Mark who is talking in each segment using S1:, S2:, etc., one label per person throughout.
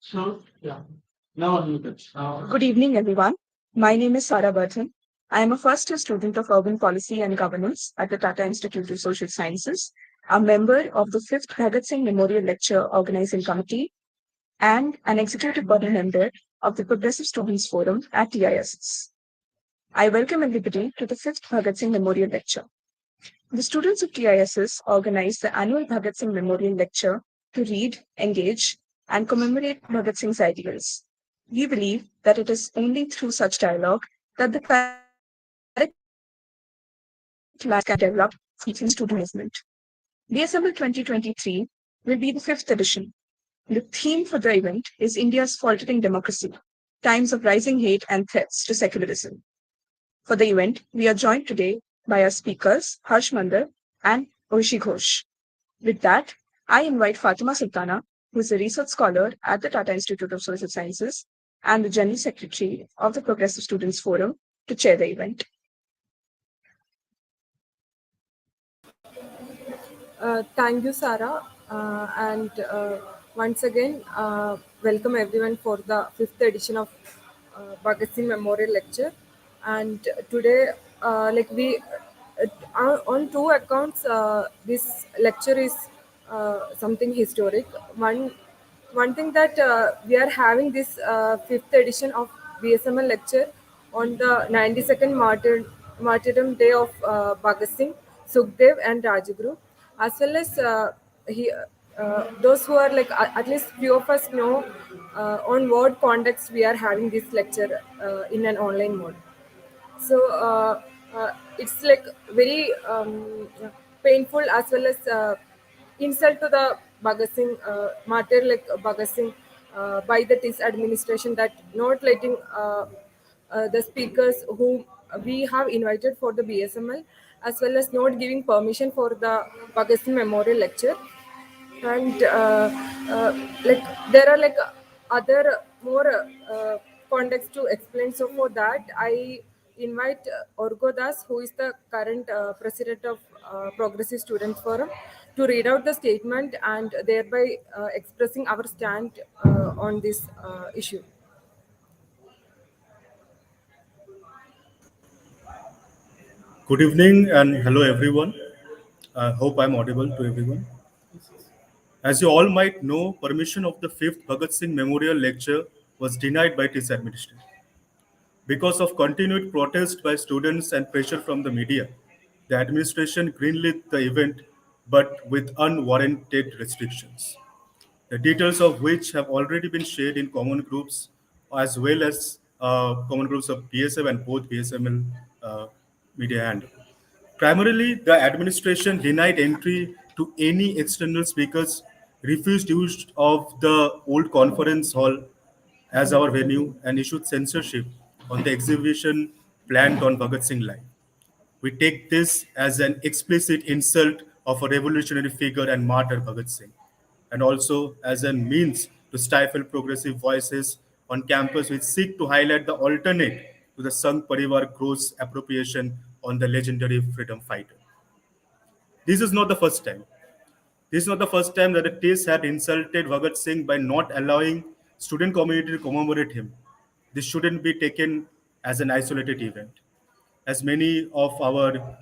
S1: So, yeah. Now unmuted.
S2: Good evening, everyone. My name is Sarah Burton. I am a first year student of Urban Policy and Governance at the Tata Institute of Social Sciences, a member of the 5th Bhagat Singh Memorial Lecture Organizing Committee, and an executive body member of the Progressive Students Forum at TISS. I welcome everybody to the 5th Bhagat Singh Memorial Lecture. The students of TISS organize the annual Bhagat Singh Memorial Lecture to read, engage, and commemorate Bhagat Singh's ideals. We believe that it is only through such dialogue that the curriculum can develop feats in student engagement. BSML 2023 will be the fifth edition. The theme for the event is India's faltering democracy, times of rising hate and threats to secularism. For the event, we are joined today by our speakers, Harsh Mander and Aishe Ghosh. With that, I invite Fatima Sultana, who is a research scholar at the Tata Institute of Social Sciences and the General Secretary of the Progressive Students Forum, to chair the event.
S3: Thank you, Sarah. And once again, welcome everyone for the fifth edition of Bhagat Singh Memorial Lecture. And today, on two accounts, this lecture is something historic. One thing that we are having this fifth edition of BSML lecture on the 92nd martyrdom day of Bhagat Singh, Sukhdev, and Rajguru, as well as those who are like at least few of us know on what context we are having this lecture in an online mode. So it's like very painful as well as insult to the Bhagat Singh martyr like Bhagat Singh by the TISS administration that not letting the speakers whom we have invited for the BSML as well as not giving permission for the Bhagat Singh memorial lecture. And like there are like other more context to explain. So for that I invite Orgo Das, who is the current president of Progressive Students Forum, to read out the statement and thereby expressing our stand on this issue.
S4: Good evening and hello everyone. I hope I'm audible to everyone. As you all might know, permission of the 5th Bhagat Singh Memorial Lecture was denied by TISS administration. Because of continued protest by students and pressure from the media, the administration greenlit the event but with unwarranted restrictions, the details of which have already been shared in common groups as well as common groups of BSF and both BSML media handle. Primarily, the administration denied entry to any external speakers, refused use of the old conference hall as our venue, and issued censorship on the exhibition planned on Bhagat Singh Line. We take this as an explicit insult of a revolutionary figure and martyr Bhagat Singh, and also as a means to stifle progressive voices on campus which seek to highlight the alternate to the Sangh Parivar gross appropriation on the legendary freedom fighter. This is not the first time. This is not the first time that the TISS had insulted Bhagat Singh by not allowing student community to commemorate him. This shouldn't be taken as an isolated event. As many of our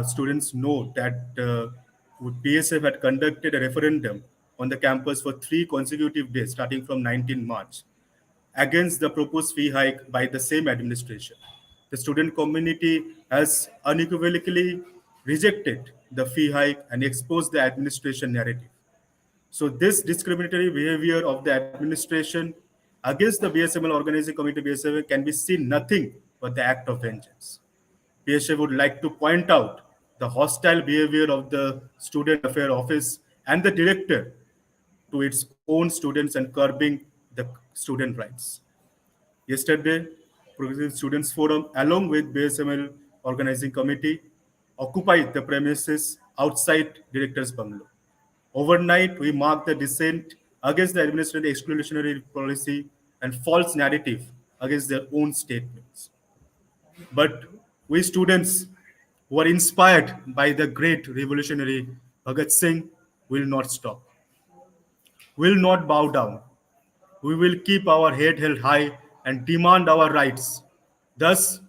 S4: students know that BSF had conducted a referendum on the campus for 3 consecutive days starting from 19 March against the proposed fee hike by the same administration. The student community has unequivocally rejected the fee hike and exposed the administration narrative. So this discriminatory behavior of the administration against the BSML organizing committee BSF can be seen nothing but the act of vengeance. PSA would like to point out the hostile behavior of the Student Affairs Office and the director to its own students and curbing the student rights. Yesterday, Progressive Students Forum, along with BSML Organizing Committee, occupied the premises outside Director's Bungalow. Overnight, we marked the dissent against the administrative exclusionary policy and false narrative against their own statements. But we students who are inspired by the great revolutionary Bhagat Singh will not stop, will not bow down. We will keep our head held high and demand our rights. Thus,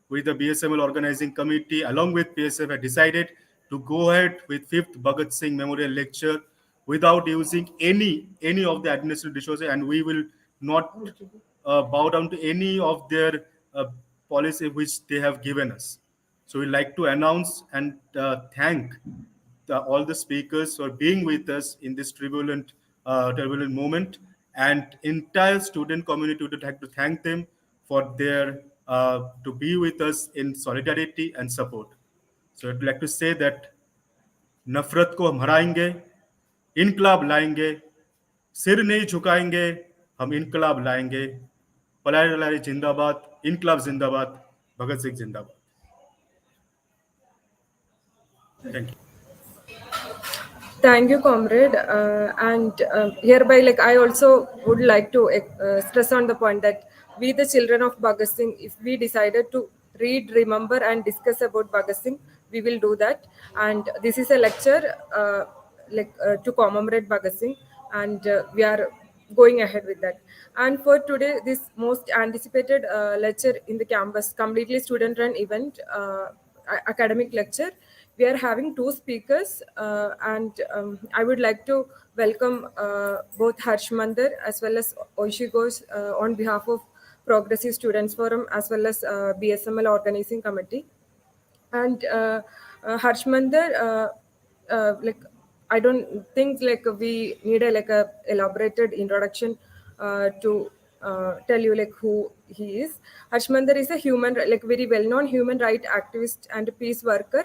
S4: we, the BSML organizing committee, along with PSF, have decided to go ahead with 5th Bhagat Singh Memorial Lecture without using any of the administrative resources, and we will not bow down to any of their policy which they have given us. So we'd like to announce and thank all the speakers for being with us in this turbulent moment, and entire student community would like to thank them for their to be with us in solidarity and support. So I'd like to say that नफरत को हम हराएंगे, इनकलाब लाएंगे, सिर नहीं झुकाएंगे, हम इनकलाब लाएंगे. पलाय लाए जिंदाबाद, इनकलाब जिंदाबाद, भगत सिंह जिंदाबाद. Thank you.
S3: Thank you, comrade. And hereby, like, I also would like to stress on the point that we, the children of Bhagat Singh, if we decided to read, remember, and discuss about Bhagat Singh, we will do that. And this is a lecture, to commemorate Bhagat Singh, and we are going ahead with that. And for today, this most anticipated lecture in the campus, completely student-run event, academic lecture, we are having two speakers, and I would like to welcome both Mander as well as Aishe Ghosh on behalf of Progressive Students Forum as well as BSML Organizing Committee. And Mander, like, I don't think like we need a elaborated introduction to tell you like who he is. Mander is a very well-known human rights activist and peace worker,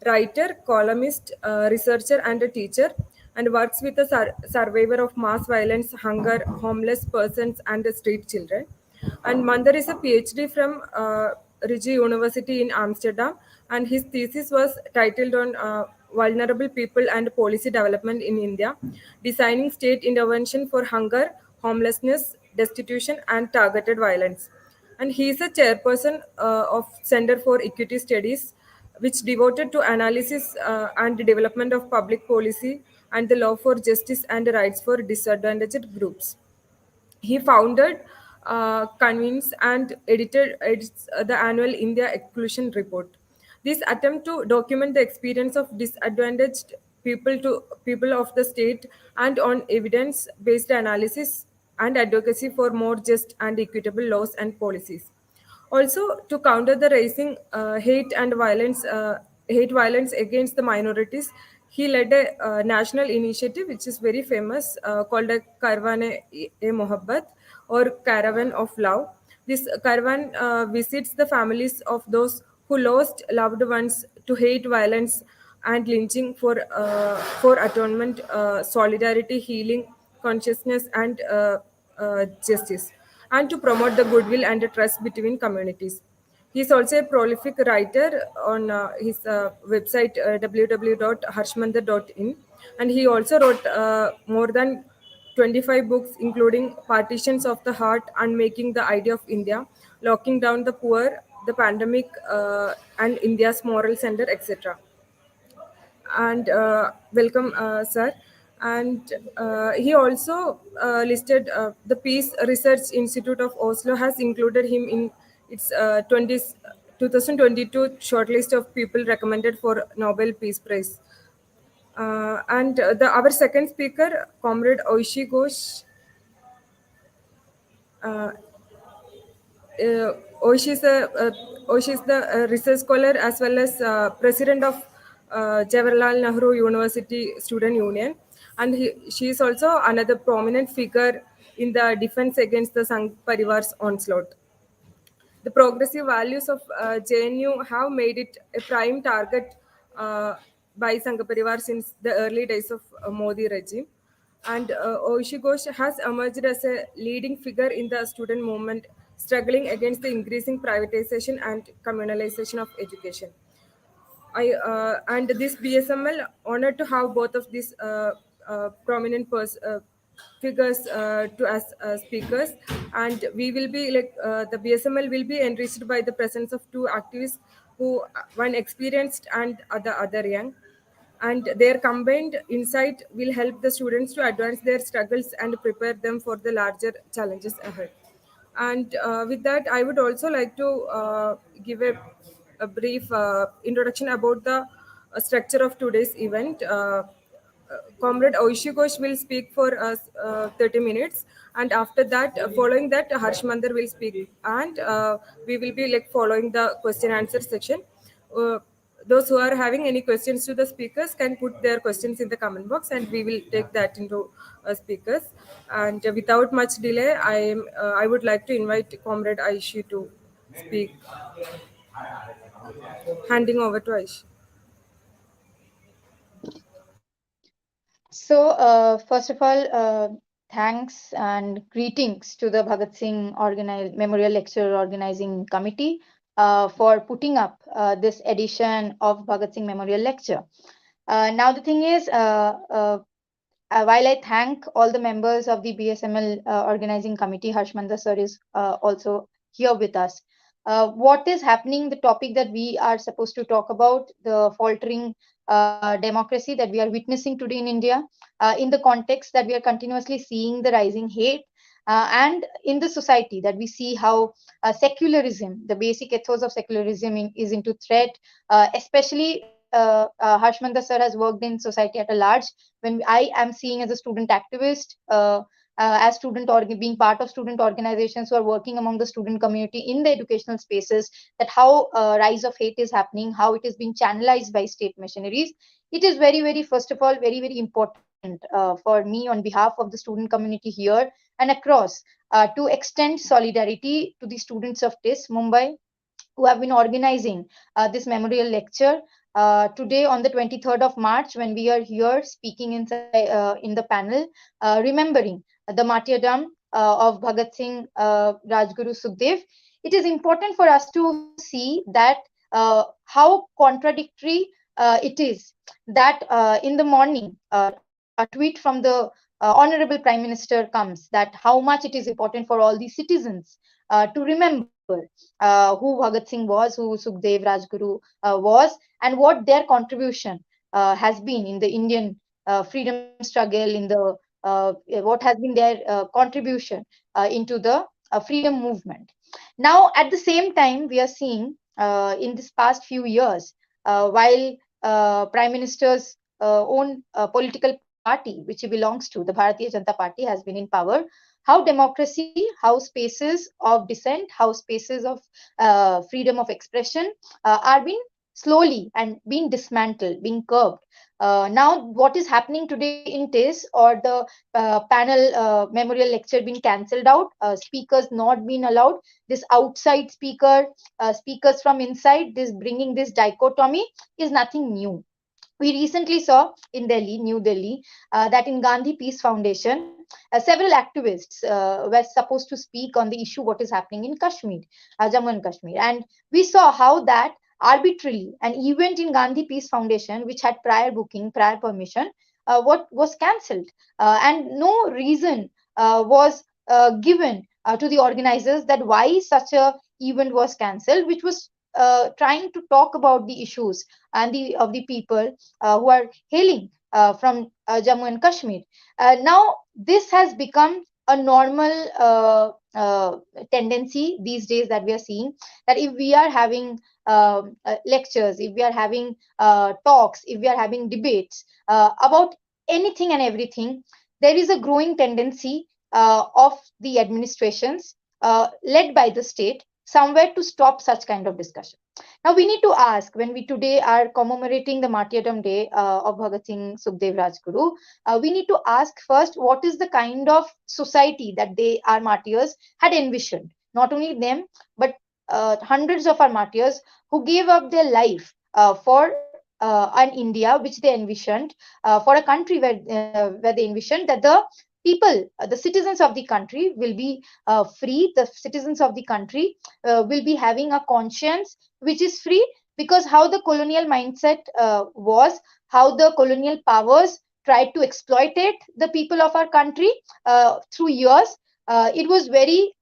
S3: writer, columnist, researcher, and a teacher, and works with a survivor of mass violence, hunger, homeless persons, and street children. And Mander is a PhD from Rigi University in Amsterdam, and his thesis was titled on vulnerable people and policy development in India, designing state intervention for hunger, homelessness, destitution, and targeted violence. And he is a chairperson of Center for Equity Studies, which devoted to analysis and development of public policy and the law for justice and rights for disadvantaged groups. He founded, convenes, and edits the annual India Exclusion Report. This attempt to document the experience of disadvantaged people of the state and on evidence-based analysis and advocacy for more just and equitable laws and policies. Also, to counter the rising hate violence against the minorities, he led a national initiative which is very famous called a Mohabbat, or Caravan of Love. This caravan visits the families of those who lost loved ones to hate violence and lynching for atonement, solidarity, healing, consciousness, and justice, and to promote the goodwill and the trust between communities. He is also a prolific writer on his website www.harshmander.in, and he also wrote more than 25 books, including Partitions of the Heart, Unmaking the Idea of India, Locking Down the Poor, The Pandemic, and India's Moral Center, etc. And welcome, sir. And he also listed the Peace Research Institute of Oslo has included him in its 2022 shortlist of people recommended for Nobel Peace Prize. And our second speaker, Comrade Aishe Ghosh. Oish is the research scholar as well as president of Jawaharlal Nehru University Student Union, and she is also another prominent figure in the defense against the Sangh Parivar's onslaught. The progressive values of JNU have made it a prime target by Sangh Parivar since the early days of Modi regime. And Aishe Ghosh has emerged as a leading figure in the student movement, struggling against the increasing privatization and communalization of education. And this BSML honored to have both of these prominent figures to as speakers, and we will be the BSML will be enriched by the presence of two activists who one experienced and the other young. and their combined insight will help the students to advance their struggles and prepare them for the larger challenges ahead. And with that, I would also like to give a brief introduction about the structure of today's event. Comrade Aishe Ghosh will speak for us 30 minutes, and after that, following that, Harsh Mander will speak, and we will be like following the question answer section. Uh, those who are having any questions to the speakers can put their questions in the comment box, and we will take that into speakers. And without much delay, I would like to invite Comrade Aishe to speak. Handing over to Aishe.
S5: So, first of all, thanks and greetings to the Bhagat Singh Memorial Lecture Organizing Committee for putting up this edition of Bhagat Singh Memorial Lecture. Now, the thing is, while I thank all the members of the BSML organizing committee, Harshmanda sir is also here with us. What is happening, the topic that we are supposed to talk about, the faltering democracy that we are witnessing today in India, in the context that we are continuously seeing the rising hate, and in the society that we see how secularism, the basic ethos of secularism is into threat, especially Harshmanda sir has worked in society at a large. When I am seeing as a student activist, as being part of student organizations who are working among the student community in the educational spaces, that how rise of hate is happening, how it is being channelized by state machineries. It is very, very, first of all, very, very important for me on behalf of the student community here and across to extend solidarity to the students of TISS Mumbai who have been organizing this memorial lecture today on the 23rd of March, when we are here speaking in the panel, remembering the martyrdom of Bhagat Singh, Rajguru Sukhdev. It is important for us to see that how contradictory it is that in the morning a tweet from the Honorable Prime Minister comes that how much it is important for all the citizens to remember who Bhagat Singh was, who Sukhdev Rajguru was, and what their contribution has been in the Indian freedom struggle, in the what has been their contribution into the freedom movement. Now, at the same time, we are seeing in this past few years, while Prime Minister's own political party, which he belongs to, the Bharatiya Janata Party, has been in power, how democracy, how spaces of dissent, how spaces of freedom of expression are being slowly and being dismantled, being curbed. Now, what is happening today in TISS, or the panel memorial lecture being cancelled out, speakers not being allowed, this outside speakers from inside, this bringing this dichotomy is nothing new. We recently saw in Delhi, New Delhi, that in Gandhi Peace Foundation, several activists were supposed to speak on the issue what is happening in Kashmir, Jammu and Kashmir. And we saw how that arbitrarily an event in Gandhi Peace Foundation, which had prior booking, prior permission, what was cancelled. And no reason was given to the organizers that why such a event was cancelled, which was trying to talk about the issues and the of the people who are hailing from Jammu and Kashmir. Now, this has become a normal tendency these days that we are seeing, that if we are having lectures, if we are having talks, if we are having debates about anything and everything, there is a growing tendency of the administrations led by the state somewhere to stop such kind of discussion. Now, we need to ask, when we today are commemorating the martyrdom day of Bhagat Singh, Sukhdev, Rajguru, we need to ask first, what is the kind of society that they, our martyrs, had envisioned? Not only them, but hundreds of our martyrs who gave up their life for an India which they envisioned, for a country where they envisioned that the people, the citizens of the country will be free, the citizens of the country will be having a conscience which is free, because how the colonial mindset was, how the colonial powers tried to exploitate the people of our country through years, it was very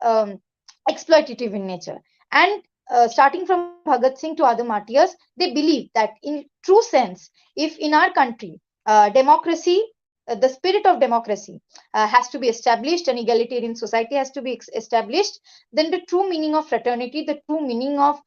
S5: exploitative in nature. And starting from Bhagat Singh to other martyrs, they believe that in true sense, if in our country democracy, the spirit of democracy has to be established, an egalitarian society has to be established, then the true meaning of fraternity, the true meaning of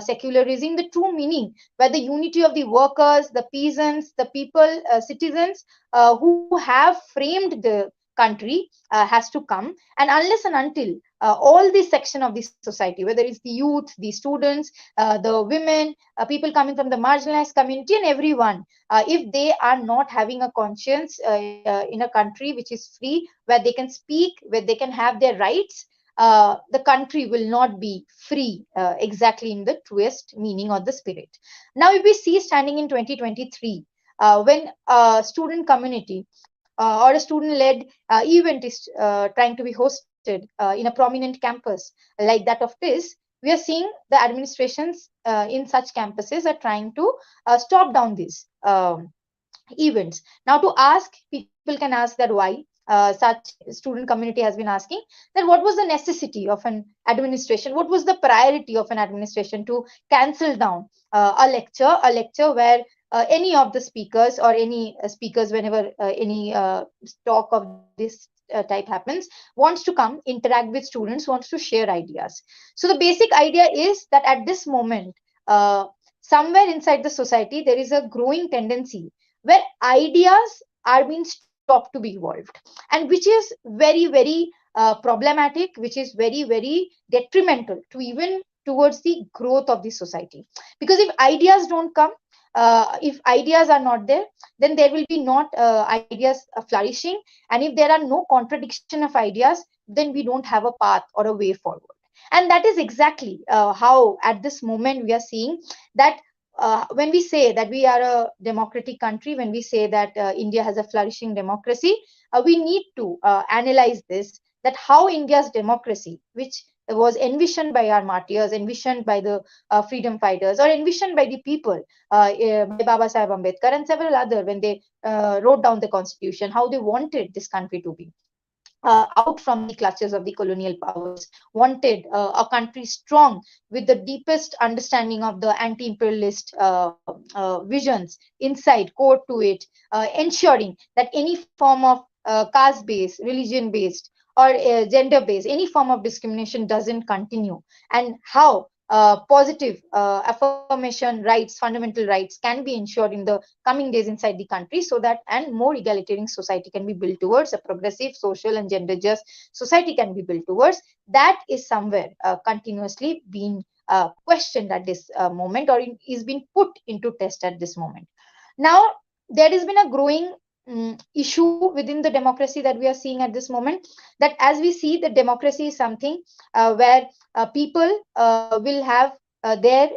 S5: secularism, the true meaning where the unity of the workers, the peasants, the people, citizens who have framed the country has to come. And unless and until all this section of the society, whether it's the youth, the students, the women, people coming from the marginalized community, and everyone, if they are not having a conscience in a country which is free, where they can speak, where they can have their rights, the country will not be free exactly in the truest meaning or the spirit. Now, if we see standing in 2023, when a student community or a student-led event is trying to be hosted in a prominent campus like that of TISS, we are seeing the administrations in such campuses are trying to stop down these events. Now, to ask, people can ask that why. Such student community has been asking that what was the necessity of an administration, what was the priority of an administration to cancel down a lecture where any of the speakers or any speakers, whenever any talk of this type happens, wants to come interact with students, wants to share ideas. So the basic idea is that at this moment, somewhere inside the society there is a growing tendency where ideas are being stopped to be evolved, and which is very, very problematic, which is very, very detrimental to even towards the growth of the society. Because if ideas don't come, if ideas are not there, then there will be not ideas flourishing. And if there are no contradiction of ideas, then we don't have a path or a way forward. And that is exactly how at this moment we are seeing that when we say that we are a democratic country, when we say that India has a flourishing democracy, we need to analyze this, that how India's democracy, which was envisioned by our martyrs, envisioned by the freedom fighters, or envisioned by the people, by Baba Sahib Ambedkar and several other, when they wrote down the constitution, how they wanted this country to be. Out from the clutches of the colonial powers, wanted a country strong with the deepest understanding of the anti-imperialist visions inside, core to it, ensuring that any form of caste-based, religion-based, or gender-based, any form of discrimination doesn't continue, and how positive affirmation rights, fundamental rights can be ensured in the coming days inside the country, so that and more egalitarian society can be built towards, a progressive social and gender just society can be built towards. That is somewhere continuously being questioned at this moment, or is being put into test at this moment. Now, there has been a growing issue within the democracy that we are seeing at this moment, that as we see that democracy is something where people will have their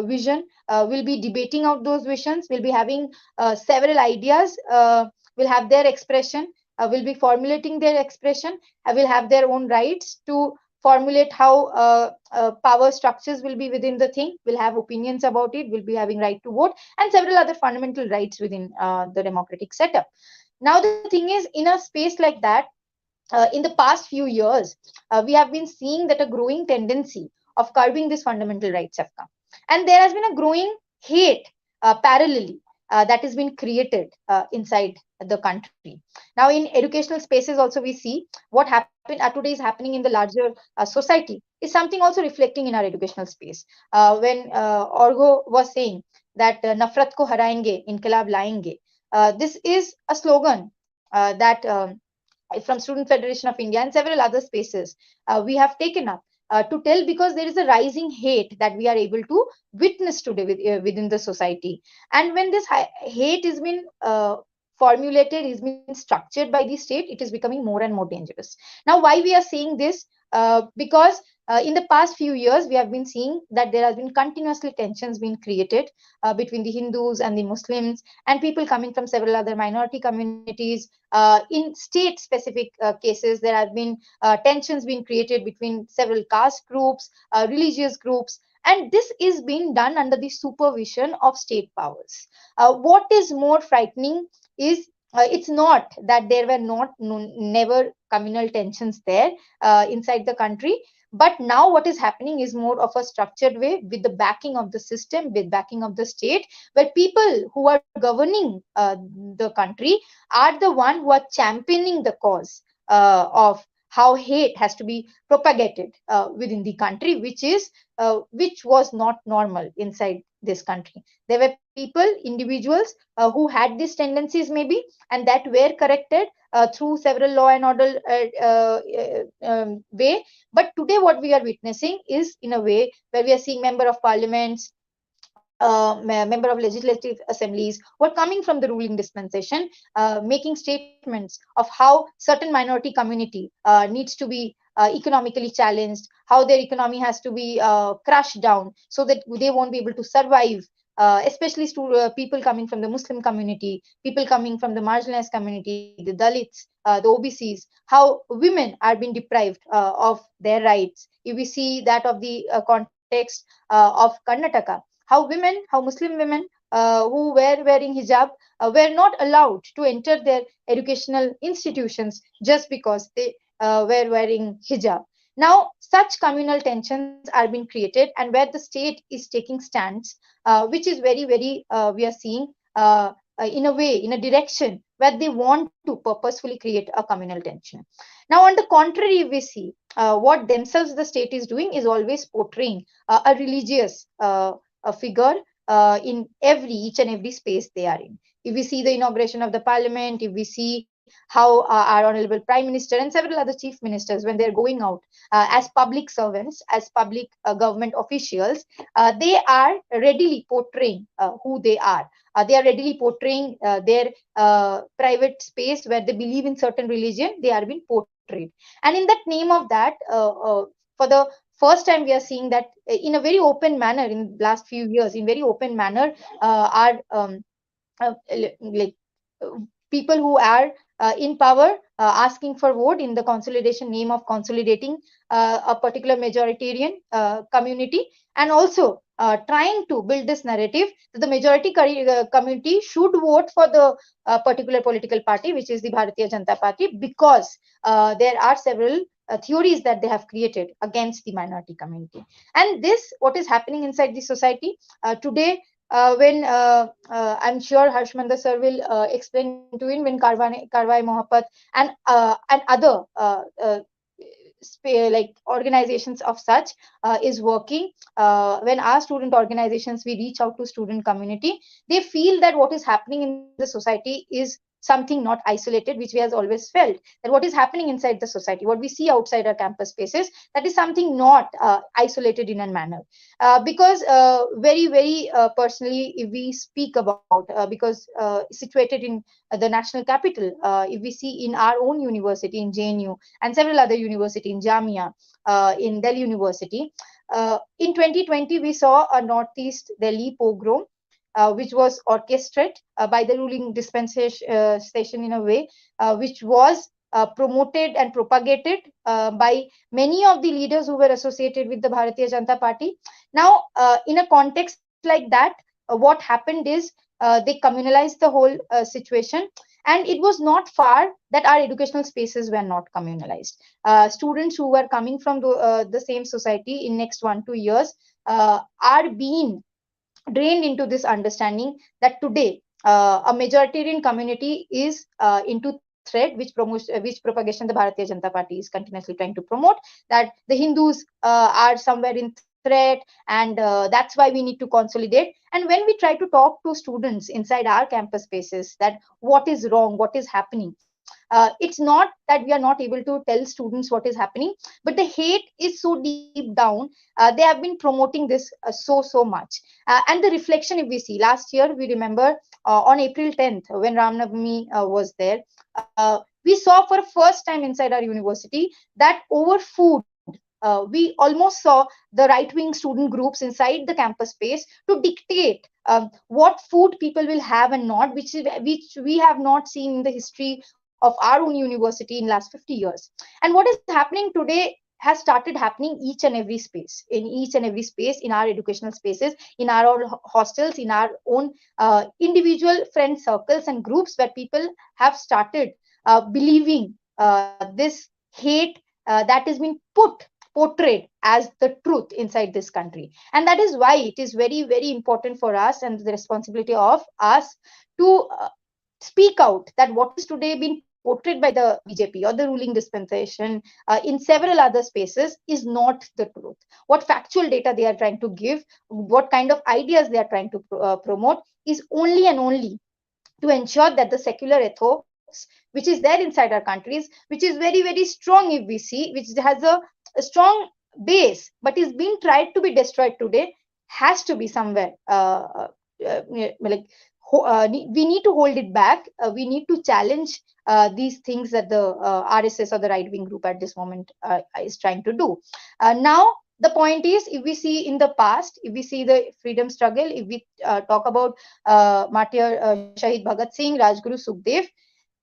S5: vision, will be debating out those visions, will be having several ideas, will have their expression, will be formulating their expression, will have their own rights to formulate how power structures will be within the thing, will have opinions about it, will be having right to vote, and several other fundamental rights within the democratic setup. Now, the thing is, in a space like that, in the past few years, we have been seeing that a growing tendency of curbing these fundamental rights have come. And there has been a growing hate parallelly that has been created inside the country. Now, in educational spaces also, we see what today is happening in the larger society is something also reflecting in our educational space. When Orgo was saying that Nafrat ko harayenge, inkilab layenge, this is a slogan that from Student Federation of India and several other spaces we have taken up to tell, because there is a rising hate that we are able to witness today within the society. And when this hate is been formulated, is been structured by the state, it is becoming more and more dangerous. Now, why we are saying this? Because in the past few years, we have been seeing that there has been continuously tensions being created between the Hindus and the Muslims and people coming from several other minority communities. In state-specific cases, there have been tensions being created between several caste groups, religious groups, and this is being done under the supervision of state powers. What is more frightening is it's not that there were never communal tensions there inside the country, But now what is happening is more of a structured way, with the backing of the system, with backing of the state, where people who are governing the country are the one who are championing the cause of how hate has to be propagated within the country, which was not normal inside this country. There were people, individuals who had these tendencies maybe, and that were corrected through several law and order way. But today what we are witnessing is in a way where we are seeing member of parliaments, member of legislative assemblies who are coming from the ruling dispensation, making statements of how certain minority community needs to be economically challenged, how their economy has to be crushed down so that they won't be able to survive. Especially people coming from the Muslim community, people coming from the marginalized community, the Dalits, the OBCs, how women are being deprived of their rights. If we see that of the context of Karnataka, how Muslim women who were wearing hijab were not allowed to enter their educational institutions just because they were wearing hijab. Now, such communal tensions are being created, and where the state is taking stands, which is very, very, we are seeing in a way, in a direction where they want to purposefully create a communal tension. Now, on the contrary, we see what themselves the state is doing is always portraying a religious a figure in each and every space they are in. If we see the inauguration of the parliament, if we see how our honorable prime minister and several other chief ministers, when they're going out as public servants, as public government officials, they are readily portraying who they are. They are readily portraying their private space where they believe in certain religion. They are being portrayed, and in that name of that, for the first time we are seeing that in a very open manner in last few years, in very open manner, are like people who are in power asking for vote in the consolidation name of consolidating a particular majoritarian community, and also trying to build this narrative that the majority community should vote for the particular political party, which is the Bharatiya Janata Party, because there are several theories that they have created against the minority community. And this, what is happening inside the society today, when I'm sure Harshmanda sir will explain to it, when Karwai Mohabbat and other like organizations of such is working, when our student organizations, we reach out to student community, they feel that what is happening in the society is something not isolated, which we has always felt, that what is happening inside the society, what we see outside our campus spaces, that is something not isolated in a manner. Because very, very personally, if we speak about, because situated in the national capital, if we see in our own university in JNU and several other university in Jamia, in Delhi University, in 2020 we saw a Northeast Delhi pogrom, which was orchestrated by the ruling dispensation in a way, which was promoted and propagated by many of the leaders who were associated with the Bharatiya Janata Party. Now, in a context like that, what happened is they communalized the whole situation, and it was not far that our educational spaces were not communalized. Students who were coming from the same society in next 1-2 years are being drained into this understanding that today a majoritarian community is into threat, which propagation the Bharatiya Janata Party is continuously trying to promote, that the Hindus are somewhere in threat, and that's why we need to consolidate. And when we try to talk to students inside our campus spaces that what is wrong, what is happening, it's not that we are not able to tell students what is happening, but the hate is so deep down. They have been promoting this so much. And the reflection, if we see, last year we remember on April 10th, when Ram Navami was there, we saw for the first time inside our university that over food, we almost saw the right-wing student groups inside the campus space to dictate what food people will have and not, which we have not seen in the history of our own university in last 50 years. And what is happening today has started happening each and every space, in each and every space, in our educational spaces, in our own hostels, in our own individual friend circles and groups, where people have started believing this hate that has been put portrayed as the truth inside this country. And that is why it is very, very important for us and the responsibility of us to speak out that what is today being portrayed by the BJP or the ruling dispensation in several other spaces is not the truth. What factual data they are trying to give, what kind of ideas they are trying to promote is only and only to ensure that the secular ethos which is there inside our countries, which is very, very strong if we see, which has a strong base, but is being tried to be destroyed today, has to be somewhere like we need to hold it back. We need to challenge these things that the RSS or the right wing group at this moment is trying to do. Now, the point is, if we see in the past, if we see the freedom struggle, if we talk about martyr Shahid Bhagat Singh, Rajguru Sukhdev,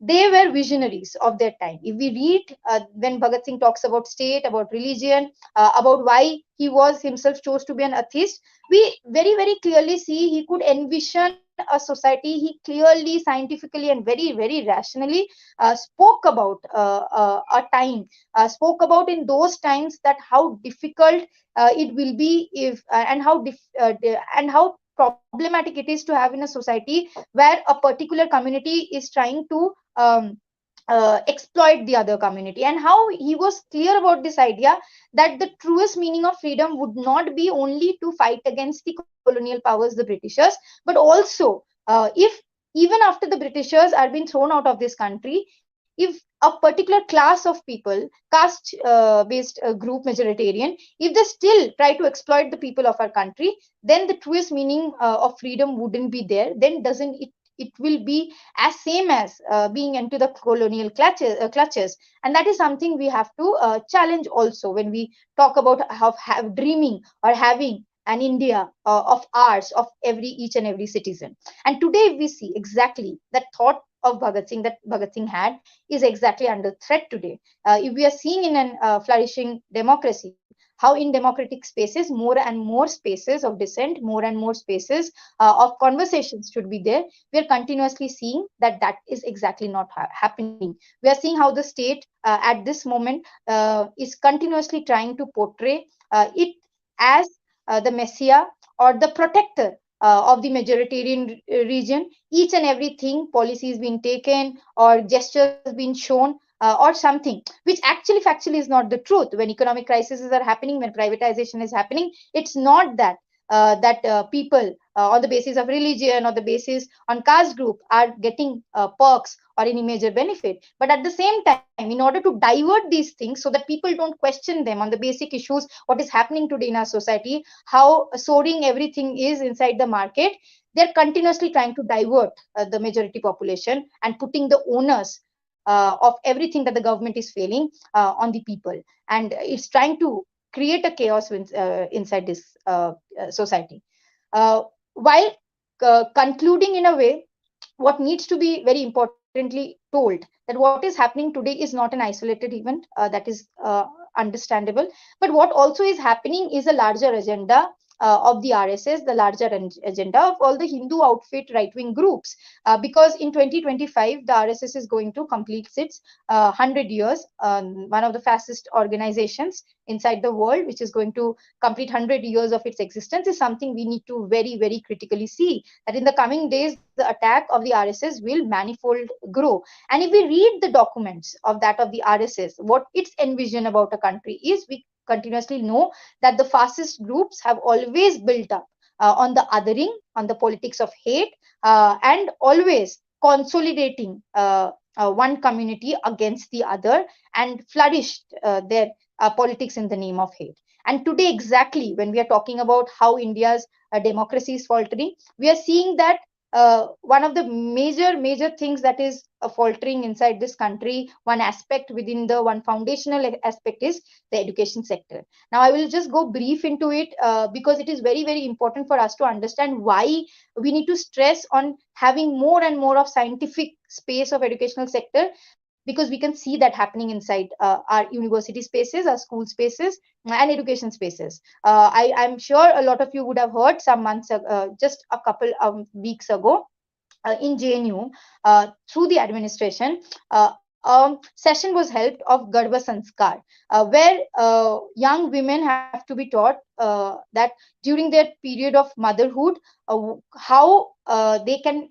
S5: they were visionaries of their time. If we read when Bhagat Singh talks about state, about religion, about why he was himself chose to be an atheist, we very, very clearly see he could envision a society. He clearly, scientifically, and very, very rationally spoke about a time, spoke about in those times that how difficult it will be if and how problematic it is to have in a society where a particular community is trying to exploit the other community, and how he was clear about this idea that the truest meaning of freedom would not be only to fight against the colonial powers, the Britishers, but also if even after the Britishers are being thrown out of this country, if a particular class of people, caste based group, majoritarian, if they still try to exploit the people of our country, then the truest meaning of freedom wouldn't be there. Then doesn't it will be as same as being into the colonial clutches. And that is something we have to challenge also when we talk about have dreaming or having an India of ours, of each and every citizen. And today we see exactly that thought of Bhagat Singh that Bhagat Singh had is exactly under threat today. If we are seeing in an flourishing democracy, how in democratic spaces, more and more spaces of dissent, more and more spaces of conversations should be there, we are continuously seeing that that is exactly not happening. We are seeing how the state at this moment is continuously trying to portray it as the messiah or the protector of the majoritarian region. Each and everything, policies being taken or gestures being shown or something which actually factually is not the truth. When economic crises are happening, when privatization is happening, it's not that people on the basis of religion or the basis on caste group are getting perks or any major benefit. But at the same time, in order to divert these things so that people don't question them on the basic issues, what is happening today in our society, how soaring everything is inside the market, they're continuously trying to divert the majority population and putting the onus of everything that the government is failing on the people. And it's trying to create a chaos inside this society. While concluding in a way, what needs to be very importantly told that what is happening today is not an isolated event, that is understandable, but what also is happening is a larger agenda of the RSS, the larger agenda of all the Hindu outfit right-wing groups, because in 2025 the RSS is going to complete its 100 years, one of the fastest organizations inside the world, which is going to complete 100 years of its existence, is something we need to very, very critically see, that in the coming days the attack of the RSS will manifold grow. And if we read the documents of the RSS, what its envision about a country is, we continuously know that the fascist groups have always built up on the othering, on the politics of hate, and always consolidating one community against the other, and flourished their politics in the name of hate. And today, exactly when we are talking about how India's democracy is faltering, we are seeing that one of the major things that is faltering inside this country, one aspect within the one foundational aspect, is the education sector. Now I will just go brief into it because it is very, very important for us to understand why we need to stress on having more and more of scientific space of educational sector, because we can see that happening inside our university spaces, our school spaces, and education spaces. I'm sure a lot of you would have heard some months just a couple of weeks ago in JNU, through the administration, session was held of Garba Sanskar, where young women have to be taught that during their period of motherhood, how they can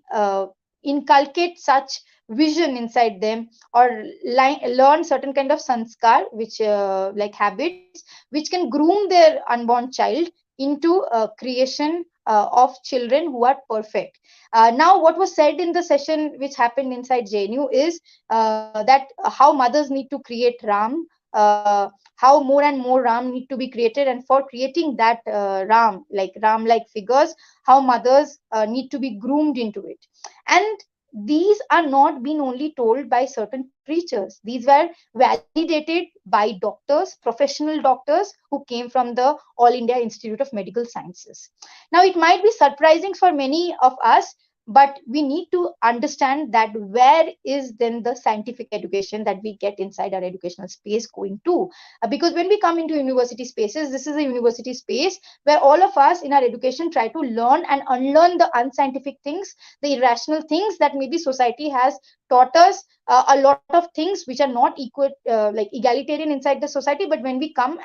S5: inculcate such vision inside them, or learn certain kind of sanskar, which like habits, which can groom their unborn child into creation of children who are perfect. Now, what was said in the session which happened inside JNU is that how mothers need to create Ram, how more and more Ram need to be created, and for creating that Ram like figures, how mothers need to be groomed into it. And these are not being only told by certain preachers. These were validated by doctors, professional doctors who came from the All India Institute of Medical Sciences. Now, it might be surprising for many of us, but we need to understand that where is then the scientific education that we get inside our educational space going to? Because when we come into university spaces, this is a university space where all of us in our education try to learn and unlearn the unscientific things, the irrational things that maybe society has taught us, a lot of things which are not equal, like egalitarian inside the society. But when we come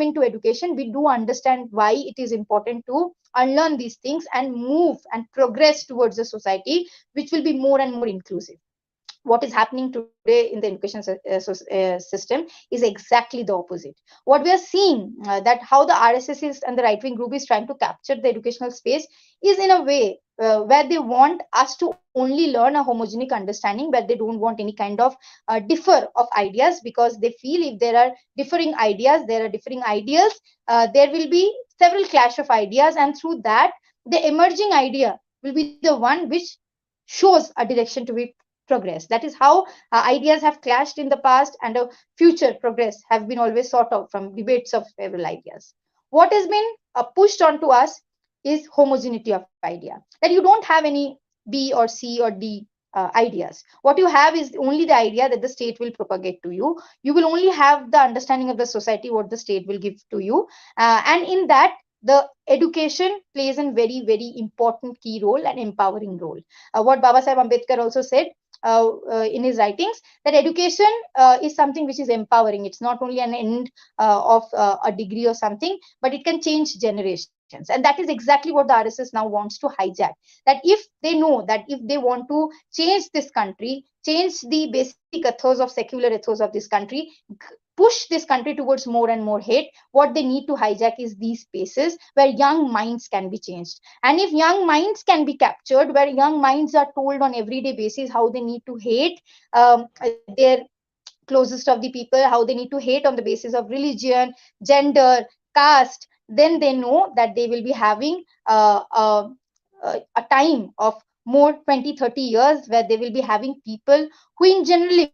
S5: into education, we do understand why it is important to unlearn these things and move and progress towards a society which will be more and more inclusive. What is happening today in the education system is exactly the opposite. What we are seeing, that how the RSS is and the right wing group is trying to capture the educational space, is in a way where they want us to only learn a homogenic understanding, where they don't want any kind of differ of ideas, because they feel if there are differing ideas, there are differing ideals, there will be several clash of ideas, and through that the emerging idea will be the one which shows a direction to be progress. That is how ideas have clashed in the past, and a future progress have been always sought out from debates of several ideas. What has been pushed onto us is homogeneity of idea, that you don't have any B or C or D ideas. What you have is only the idea that the state will propagate to you. You will only have the understanding of the society what the state will give to you, and in that the education plays a very, very important key role and empowering role. What Baba Sahib Ambedkar also said in his writings, that education is something which is empowering. It's not only an end of a degree or something, but it can change generations. And that is exactly what the RSS now wants to hijack. That if they know that if they want to change this country, change the basic ethos of secular ethos of this country, push this country towards more and more hate, what they need to hijack is these spaces where young minds can be changed. And if young minds can be captured, where young minds are told on everyday basis how they need to hate their closest of the people, how they need to hate on the basis of religion, gender, caste, then they know that they will be having a time of more 20, 30 years where they will be having people who in generally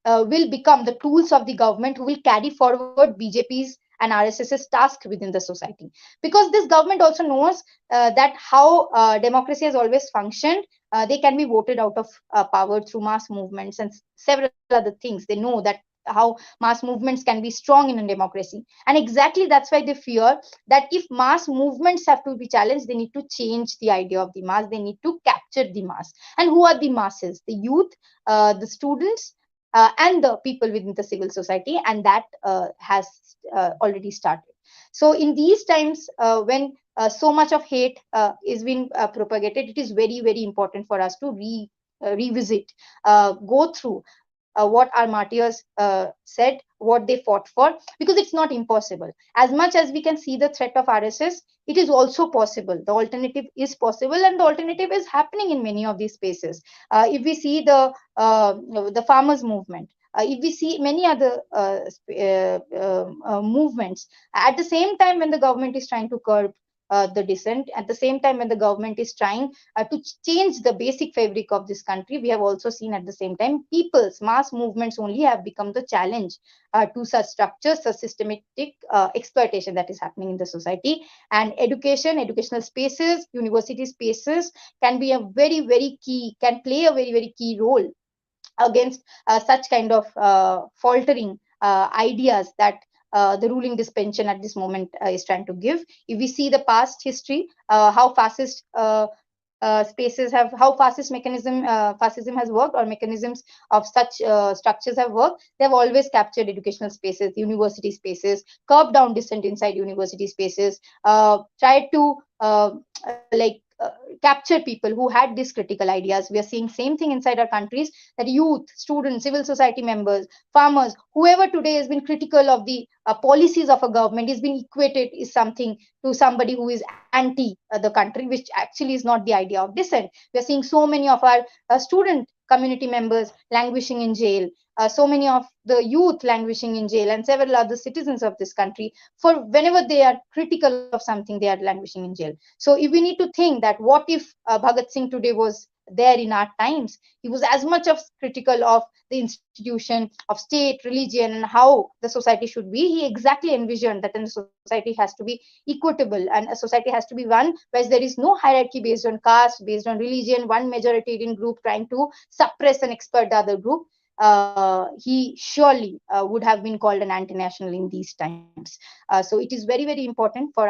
S5: will become the tools of the government, who will carry forward BJP's and RSS's task within the society. Because this government also knows that how democracy has always functioned. They can be voted out of power through mass movements and several other things. They know that how mass movements can be strong in a democracy. And exactly that's why they fear that if mass movements have to be challenged, they need to change the idea of the mass. They need to capture the mass. And who are the masses? The youth, the students, and the people within the civil society. And that has already started. So in these times when so much of hate is being propagated, it is very, very important for us to revisit, go through what our martyrs said, what they fought for, because it's not impossible. As much as we can see the threat of RSS, it is also possible. The alternative is possible, and the alternative is happening in many of these spaces. If we see the farmers movement, if we see many other movements, at the same time when the government is trying to curb the dissent, at the same time when the government is trying to change the basic fabric of this country, we have also seen at the same time people's mass movements only have become the challenge to such structures, such systematic exploitation that is happening in the society. And education, educational spaces, university spaces can be a very, very key, can play a very, very key role against such kind of faltering ideas that the ruling dispension at this moment is trying to give. If we see the past history, how fascist spaces have, how fascism has worked, or mechanisms of such structures have worked. They have always captured educational spaces, university spaces, curbed down dissent inside university spaces, tried to capture people who had these critical ideas. We are seeing same thing inside our countries, that youth, students, civil society members, farmers, whoever today has been critical of the policies of a government is being equated is something to somebody who is anti the country, which actually is not the idea of dissent. We are seeing so many of our student community members languishing in jail, so many of the youth languishing in jail, and several other citizens of this country, for whenever they are critical of something, they are languishing in jail. So if we need to think that what if Bhagat Singh today was there in our times, he was as much of critical of the institution of state, religion, and how the society should be. He exactly envisioned that a society has to be equitable, and a society has to be one where there is no hierarchy based on caste, based on religion, one majoritarian group trying to suppress and expert the other group. He surely would have been called an anti-national in these times. So it is very, very important for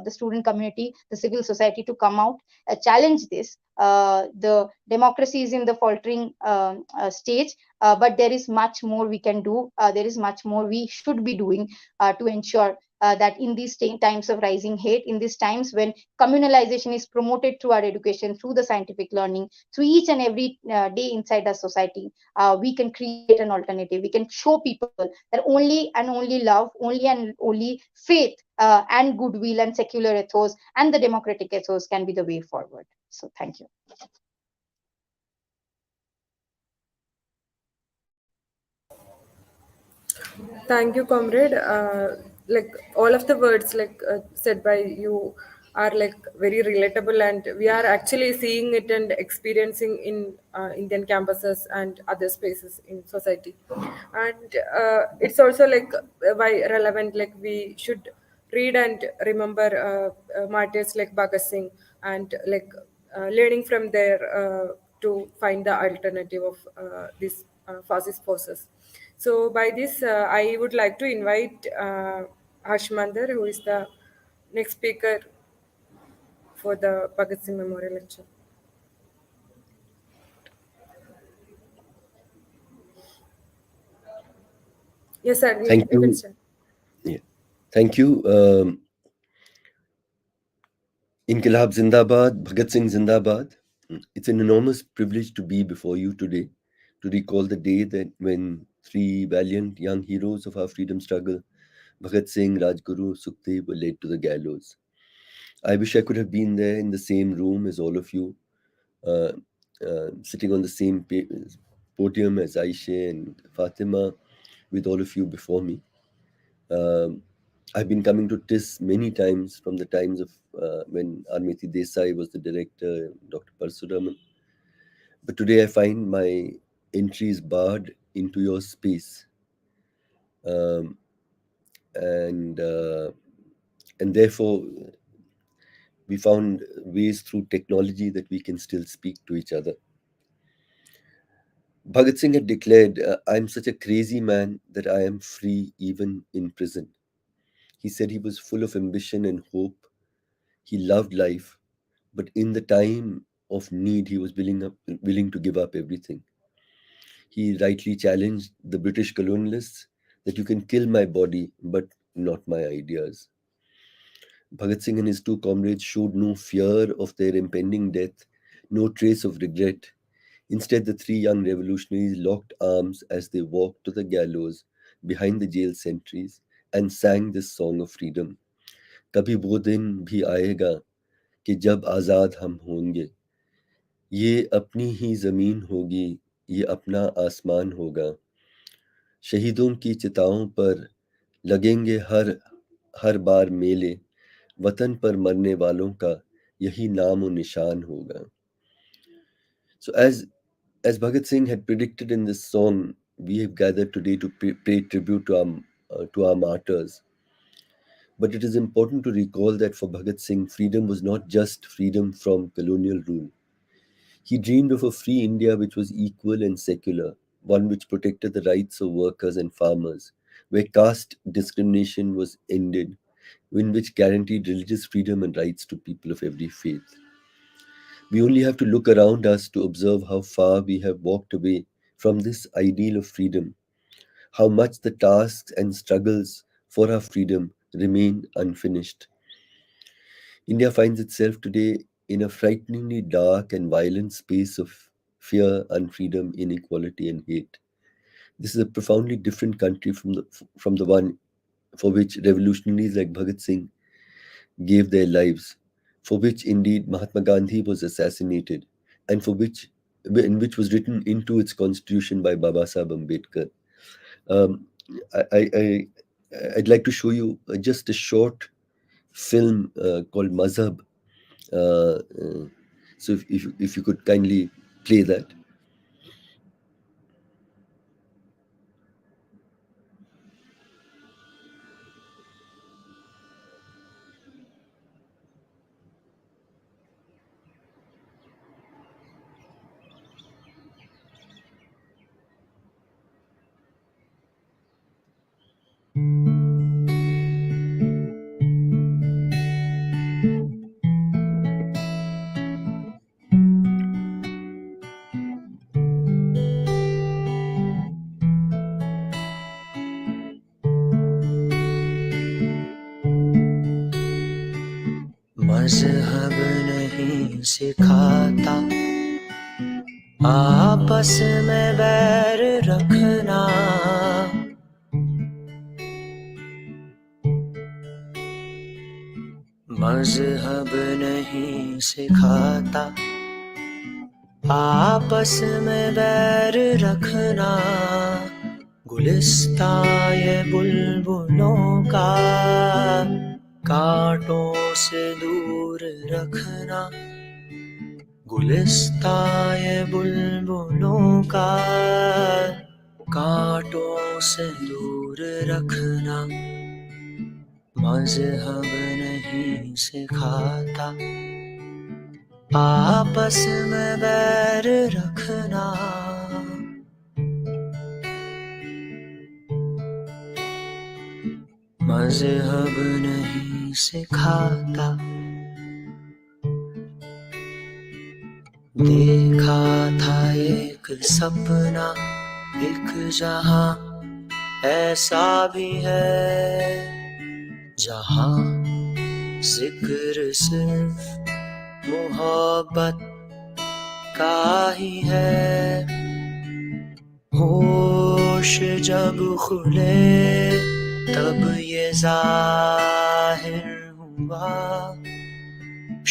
S5: the student community, the civil society to come out, challenge this. The democracy is in the faltering stage, but there is much more we can do. There is much more we should be doing to ensure that in these times of rising hate, in these times when communalization is promoted through our education, through the scientific learning, through each and every day inside our society, we can create an alternative. We can show people that only and only love, only and only faith, and goodwill and secular ethos and the democratic ethos can be the way forward. So thank you.
S3: Thank you, comrade. Like all of the words said by you are like very relatable, and we are actually seeing it and experiencing in Indian campuses and other spaces in society. And it's also like why relevant. Like we should read and remember martyrs like Bhagat Singh, and like learning from there to find the alternative of these fascist forces. So by this, I would like to invite Mander, who is the next speaker for the Bhagat Singh Memorial Lecture. Yes, sir.
S6: Thank
S3: You can
S6: you.
S3: start.
S6: Yeah. Thank you. Inkilab Zindabad, Bhagat Singh Zindabad. It's an enormous privilege to be before you today, to recall the day that when three valiant young heroes of our freedom struggle, Bhagat Singh, Rajguru, Sukhdev, were led to the gallows. I wish I could have been there in the same room as all of you, uh, sitting on the same podium as Aishe and Fatima, with all of you before me. Um, I've been coming to TISS many times from the times of when Armeti Desai was the director, Dr. Parsuraman. But today I find my entry is barred into your space. Um, and therefore, we found ways through technology that we can still speak to each other. Bhagat Singh had declared, I'm such a crazy man that I am free even in prison. He said he was full of ambition and hope. He loved life, but in the time of need, he was willing to give up everything. He rightly challenged the British colonialists that you can kill my body, but not my ideas. Bhagat Singh and his two comrades showed no fear of their impending death, no trace of regret. Instead, the three young revolutionaries locked arms as they walked to the gallows behind the jail sentries and sang this song of freedom. कभी वो दिन भी आएगा कि जब आज़ाद हम होंगे, ये अपनी ही ज़मीन होगी, ये अपना आसमान होगा, शहीदों की चिताओं पर लगेंगे हर बार मेले, वतन पर मरने वालों का यही नाम और निशान होगा. So as Bhagat Singh had predicted in this song, we have gathered today to pay tribute to our martyrs. But it is important to recall that for Bhagat Singh, freedom was not just freedom from colonial rule. He dreamed of a free India which was equal and secular, one which protected the rights of workers and farmers, where caste discrimination was ended, in which guaranteed religious freedom and rights to people of every faith. We only have to look around us to observe how far we have walked away from this ideal of freedom, how much the tasks and struggles for our freedom remain unfinished. India finds itself today in a frighteningly dark and violent space of fear, unfreedom, inequality, and hate. This is a profoundly different country from the one for which revolutionaries like Bhagat Singh gave their lives, for which indeed Mahatma Gandhi was assassinated, and in which was written into its constitution by Baba Sahib Ambedkar. Um, I I'd like to show you just a short film called Mazhab. So if you could kindly play that.
S7: मजहब नहीं सिखाता आपस में बैर रखना, मजहब नहीं सिखाता आपस में बैर रखना, गुलिस्तां ये बुलबुलों का कांटों से दूर रखना, गुलिस्तां ये बुलबुलों का कांटों से दूर रखना, मजहब नहीं सिखाता आपस में बैर रखना। मजहब नहीं सिखाता। देखा था एक सपना, एक जहां ऐसा भी है जहां जिक्र सिर्फ मोहब्बत का ही है। होश जब खुले तब ये जाहिर हुआ,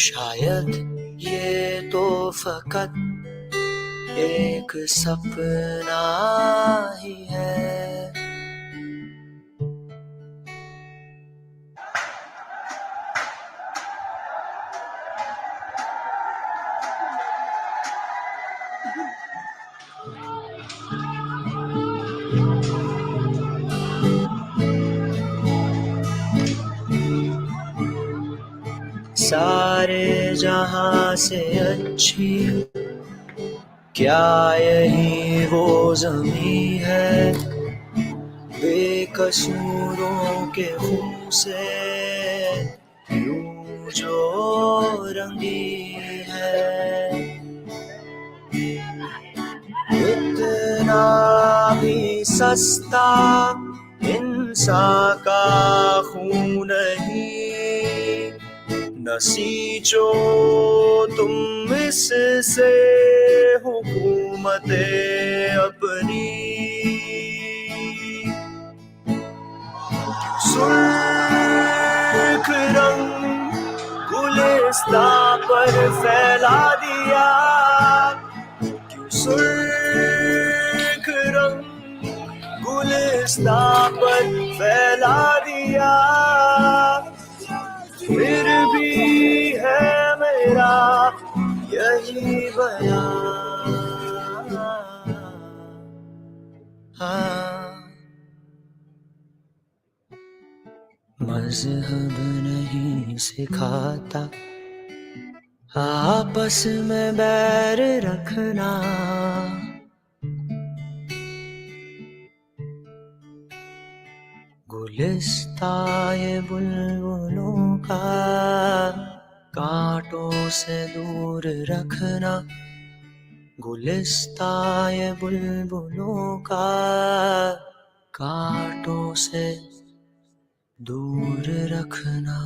S7: शायद ये तो फकत एक सपना ही है। सारे जहां से अच्छी क्या यही वो ज़मीं है, बेकसूरों के खून से यूं जो रंगी है। इतना भी सस्ता इंसान का खून नहीं, न सींचो तुम इससे हुकूमते अपनी। सुर्ख रंग गुलिस्तां पर फैला दिया, क्यों सुर्ख रंग गुलिस्तां पर फैला दिया। फिर भी है मेरा यही बयान, मजहब नहीं सिखाता आपस में बैर रखना। गुलिस्तां ये बुलबुलों का कांटों से दूर रखना गुलिस्ता ये बुलबुलों का कांटों से दूर रखना.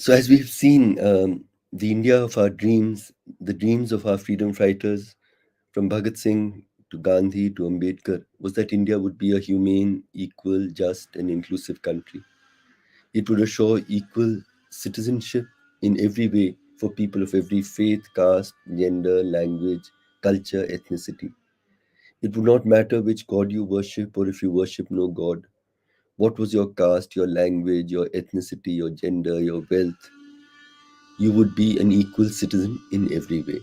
S6: So, as we've seen, the India of our dreams, the dreams of our freedom fighters, from Bhagat Singh to Gandhi to Ambedkar, was that India would be a humane, equal, just, and inclusive country. It would assure equal citizenship in every way for people of every faith, caste, gender, language, culture, ethnicity. It would not matter which God you worship or if you worship no God. What was your caste, your language, your ethnicity, your gender, your wealth? You would be an equal citizen in every way.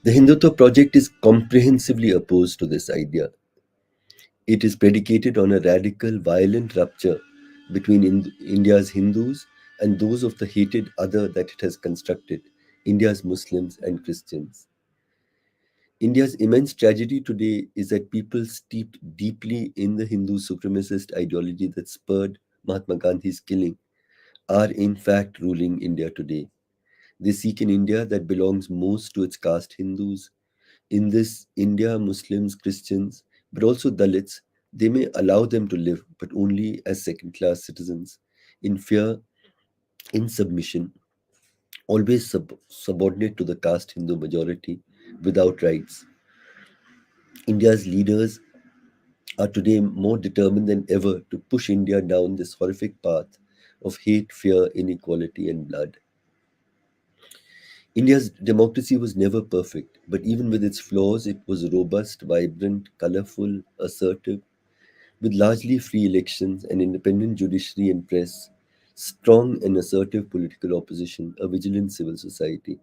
S6: The Hindutva project is comprehensively opposed to this idea. It is predicated on a radical, violent rupture between India's Hindus and those of the hated other that it has constructed, India's Muslims and Christians. India's immense tragedy today is that people steeped deeply in the Hindu supremacist ideology that spurred Mahatma Gandhi's killing are in fact ruling India today. They seek an India that belongs most to its caste Hindus. In this India, Muslims, Christians, but also Dalits, they may allow them to live, but only as second class citizens, in fear, in submission, always subordinate to the caste Hindu majority, without rights. India's leaders are today more determined than ever to push India down this horrific path of hate, fear, inequality, and blood. India's democracy was never perfect, but even with its flaws, it was robust, vibrant, colorful, assertive, with largely free elections, an independent judiciary and press, strong and assertive political opposition, a vigilant civil society.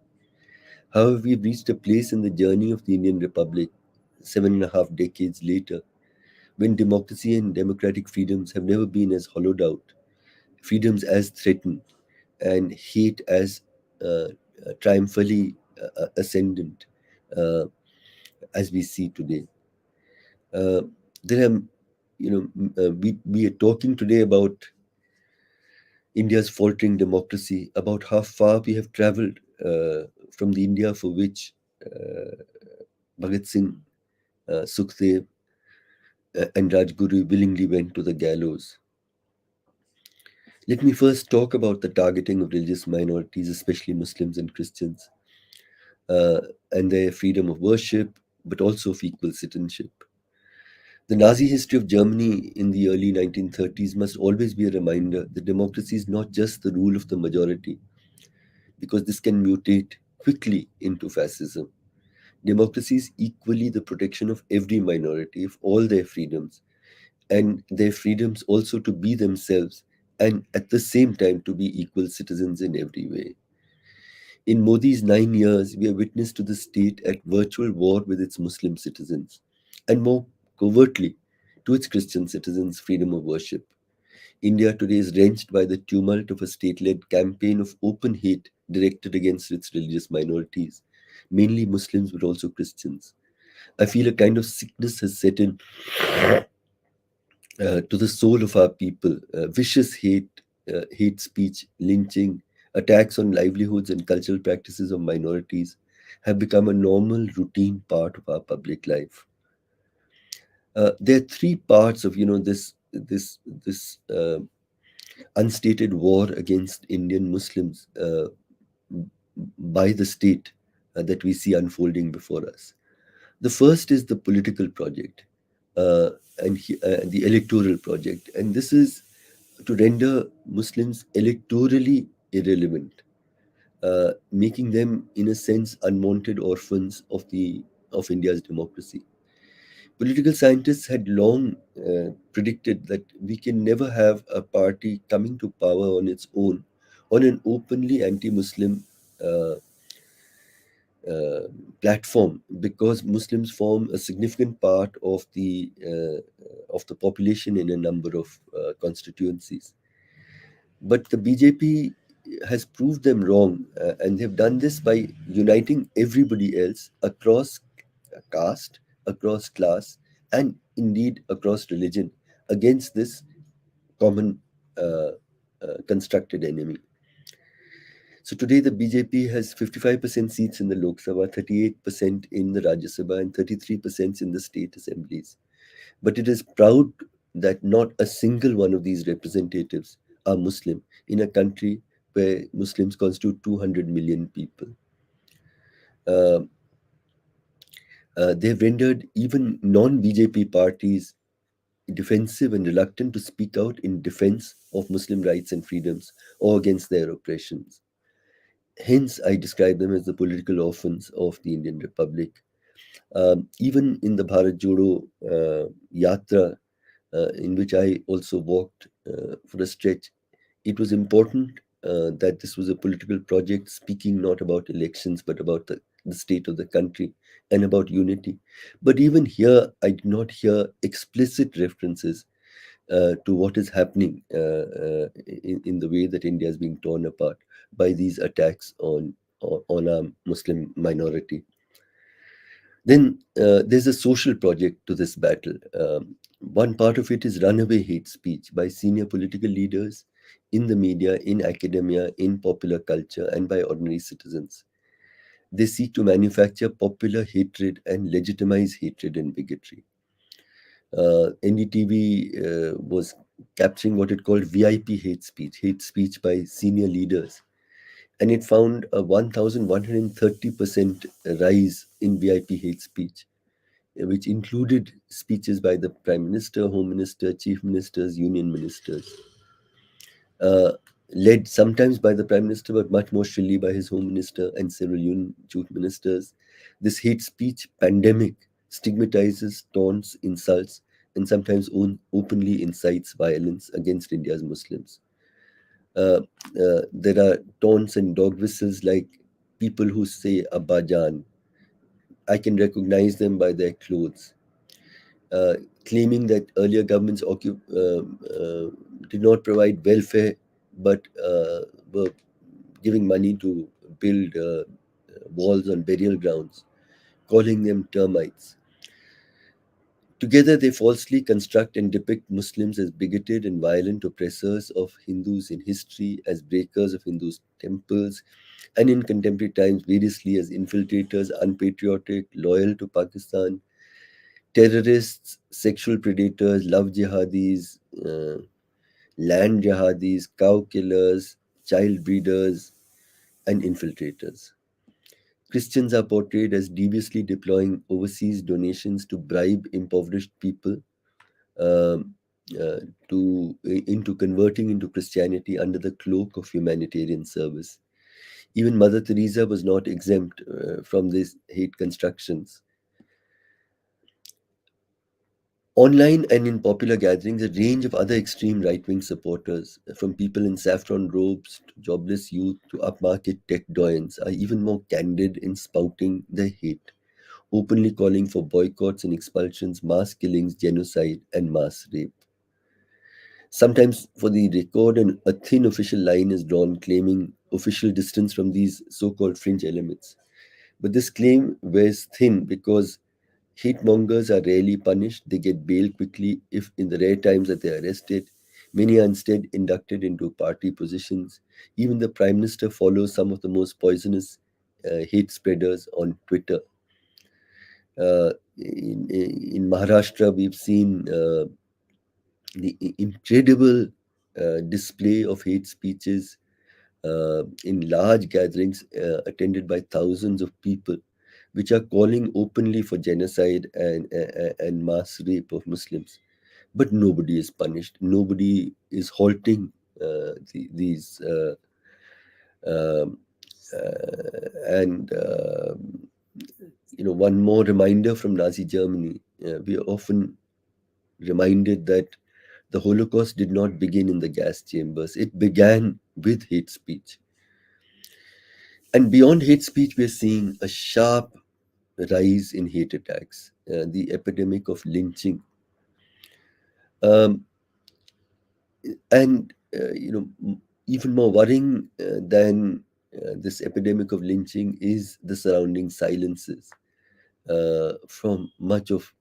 S6: However, we've reached a place in the journey of the Indian Republic, 7.5 decades later, when democracy and democratic freedoms have never been as hollowed out, freedoms as threatened, and hate as triumphantly ascendant uh, as we see today. Uh, there are, we are talking today about India's faltering democracy, about how far we have traveled from the India for which Bhagat Singh, Sukhdev, and Rajguru willingly went to the gallows. Let me first talk about the targeting of religious minorities, especially Muslims and Christians, uh, and their freedom of worship, but also of equal citizenship. The Nazi history of Germany in the early 1930s must always be a reminder that democracy is not just the rule of the majority, because this can mutate quickly into fascism. Democracy is equally the protection of every minority, of all their freedoms, and their freedoms also to be themselves, and at the same time to be equal citizens in every way. In Modi's 9 years, we are witness to the state at virtual war with its Muslim citizens, and more covertly, to its Christian citizens' freedom of worship. India today is wrenched by the tumult of a state led campaign of open hate directed against its religious minorities, mainly Muslims but also Christians. I feel a kind of sickness has set in to the soul of our people. Vicious hate, hate speech, lynching, attacks on livelihoods and cultural practices of minorities have become a normal, routine part of our public life. There are three parts of this unstated war against Indian Muslims by the state that we see unfolding before us. The first is the political project and the electoral project, and this is to render Muslims electorally irrelevant, making them, in a sense, unwanted orphans of India's democracy. Political scientists had long predicted that we can never have a party coming to power on its own on an openly anti-Muslim uh, platform, because Muslims form a significant part of the population in a number of constituencies. But the BJP has proved them wrong, and they've done this by uniting everybody else across caste, across class, and indeed across religion against this common constructed enemy. So today the BJP has 55% seats in the Lok Sabha, 38% in the Rajya Sabha, and 33% in the state assemblies. But it is proud that not a single one of these representatives are Muslim in a country where Muslims constitute 200 million people. They've rendered even non-BJP parties defensive and reluctant to speak out in defense of Muslim rights and freedoms or against their oppressions. Hence, I describe them as the political orphans of the Indian Republic. Even in the Bharat Jodo Yatra, in which I also walked for a stretch, it was important that this was a political project speaking not about elections but about the state of the country and about unity. But even here, I did not hear explicit references to what is happening in the way that India is being torn apart by these attacks on our Muslim minority. Then there's a social project to this battle. One part of it is runaway hate speech by senior political leaders in the media, in academia, in popular culture, and by ordinary citizens. They seek to manufacture popular hatred and legitimize hatred and bigotry. NDTV was capturing what it called VIP hate speech by senior leaders. And it found a 1,130% rise in VIP hate speech, which included speeches by the Prime Minister, Home Minister, Chief Ministers, Union Ministers. Led sometimes by the Prime Minister, but much more shrilly by his Home Minister and several Union Chief Ministers. This hate speech pandemic stigmatizes, taunts, insults, and sometimes openly incites violence against India's Muslims. There are taunts and dog whistles like people who say Abba Jan. I can recognize them by their clothes. Claiming that earlier governments did not provide welfare but were giving money to build walls on burial grounds, calling them termites. Together, they falsely construct and depict Muslims as bigoted and violent oppressors of Hindus in history, as breakers of Hindus' temples, and in contemporary times, variously as infiltrators, unpatriotic, loyal to Pakistan, terrorists, sexual predators, love jihadis, land jihadis, cow killers, child breeders, and infiltrators. Christians are portrayed as deviously deploying overseas donations to bribe impoverished people into converting into Christianity under the cloak of humanitarian service. Even Mother Teresa was not exempt from these hate constructions. Online and in popular gatherings, a range of other extreme right-wing supporters, from people in saffron robes to jobless youth to upmarket tech doyens, are even more candid in spouting their hate, openly calling for boycotts and expulsions, mass killings, genocide, and mass rape. Sometimes, for the record, a thin official line is drawn claiming official distance from these so-called fringe elements. But this claim wears thin because hate mongers are rarely punished. They get bail quickly if in the rare times that they are arrested. Many are instead inducted into party positions. Even the Prime Minister follows some of the most poisonous hate spreaders on Twitter. In Maharashtra, we've seen the incredible display of hate speeches in large gatherings attended by thousands of people, which are calling openly for genocide and mass rape of Muslims. But nobody is punished. Nobody is halting these. One more reminder from Nazi Germany. We are often reminded that the Holocaust did not begin in the gas chambers. It began with hate speech. And beyond hate speech, we are seeing a sharp rise in hate attacks, the epidemic of lynching. Um, and even more worrying than this epidemic of lynching is the surrounding silences from much of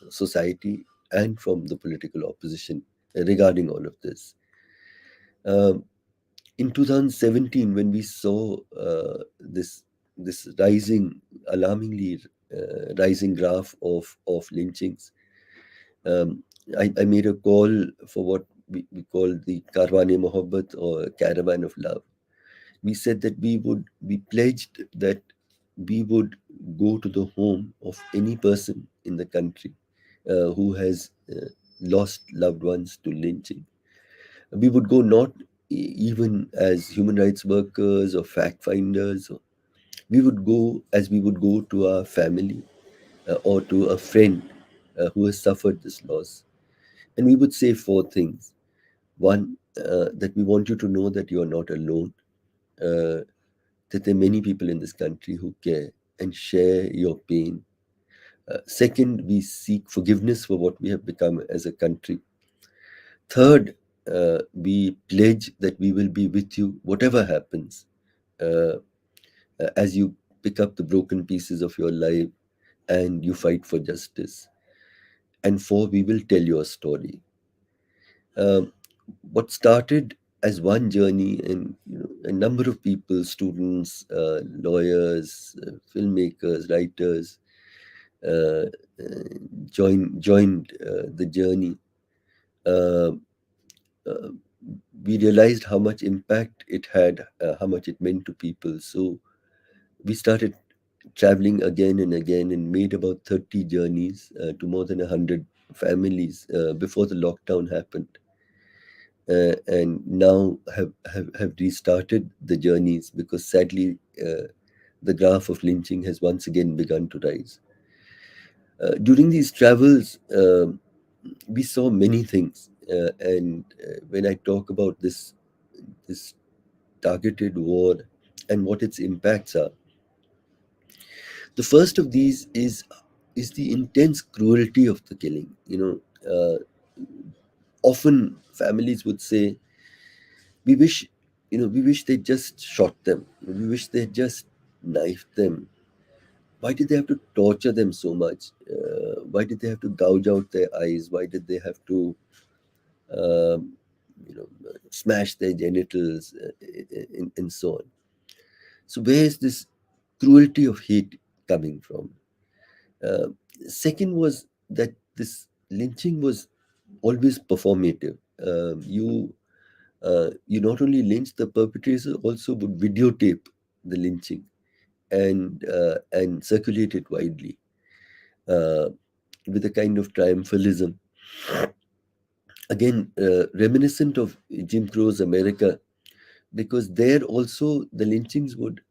S6: society and from the political opposition regarding all of this. Um, in 2017, when we saw this rising, alarmingly rising graph of lynchings, um, I made a call for what we call the Karwane Mohabbat, or Caravan of Love. We said that we pledged that we would go to the home of any person in the country who has lost loved ones to lynching. We would go not even as human rights workers or fact finders. We would go as we would go to our family or to a friend who has suffered this loss. And we would say four things. One, that we want you to know that you are not alone, that there are many people in this country who care and share your pain. Second, we seek forgiveness for what we have become as a country. Third, we pledge that we will be with you, whatever happens, uh, as you pick up the broken pieces of your life and you fight for justice. And four, we will tell your story. Um, what started as one journey, and a number of people, students, lawyers, filmmakers, writers, uh, joined the journey. Uh, uh, we realized how much impact it had, how much it meant to people. So we started traveling again and again and made about 30 journeys to more than 100 families before the lockdown happened. And now have restarted the journeys because sadly the graph of lynching has once again begun to rise. During these travels, we saw many things, and when I talk about this targeted war and what its impacts are, the first of these is the intense cruelty of the killing. Often families would say, we wish we wish they just shot them, we wish they just knifed them. Why did they have to torture them so much? Why did they have to gouge out their eyes? Why did they have to um, smash their genitals, and so on? So where is this cruelty of hate coming from? uh, Second was that this lynching was always performative. You not only lynch, the perpetrator also would videotape the lynching and circulate it widely uh, with a kind of triumphalism. Again, reminiscent of Jim Crow's America, because there also the lynchings would,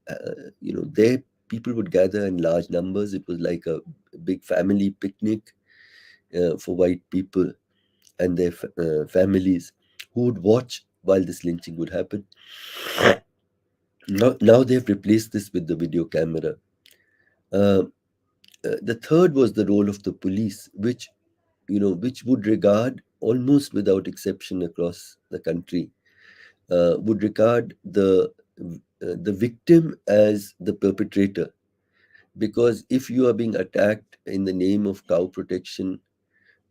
S6: there people would gather in large numbers. It was like a big family picnic for white people and their families who would watch while this lynching would happen. Now they've replaced this with the video camera. Uh, the third was the role of the police, which would regard almost without exception across the country, would regard the victim as the perpetrator, because if you are being attacked in the name of cow protection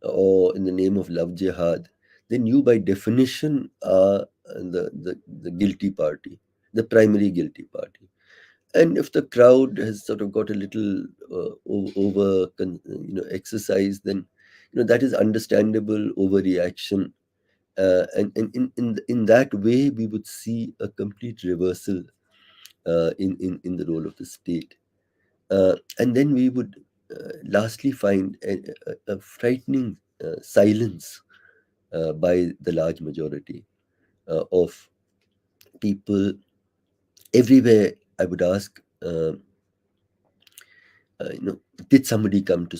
S6: or in the name of love jihad, then you by definition are the guilty party, the primary guilty party. And if the crowd has sort of got a little exercised, then that is understandable overreaction. And in that way we would see a complete reversal in the role of the state. And then we would lastly find a frightening silence by the large majority of people everywhere. I would ask, did somebody come to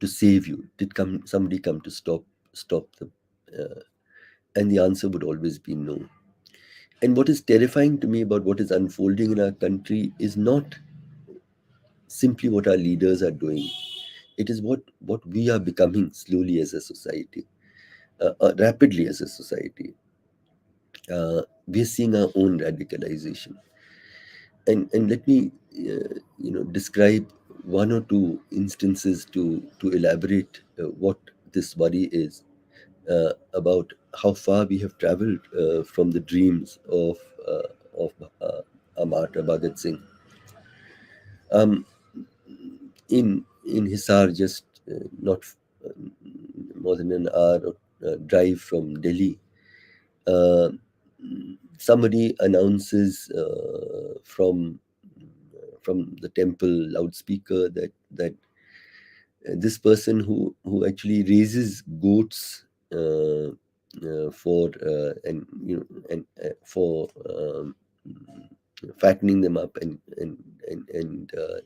S6: save you? Did somebody come to stop them? And the answer would always be no. And what is terrifying to me about what is unfolding in our country is not simply what our leaders are doing. It is what we are becoming slowly as a society. rapidly as a society. We are seeing our own radicalization, and let me describe one or two instances to elaborate what this worry is, about how far we have traveled from the dreams of our martyr Bhagat Singh. Um, in Hisar, just not more than an hour drive from Delhi, uh, somebody announces from the temple loudspeaker that this person who actually raises goats for and for fattening them up and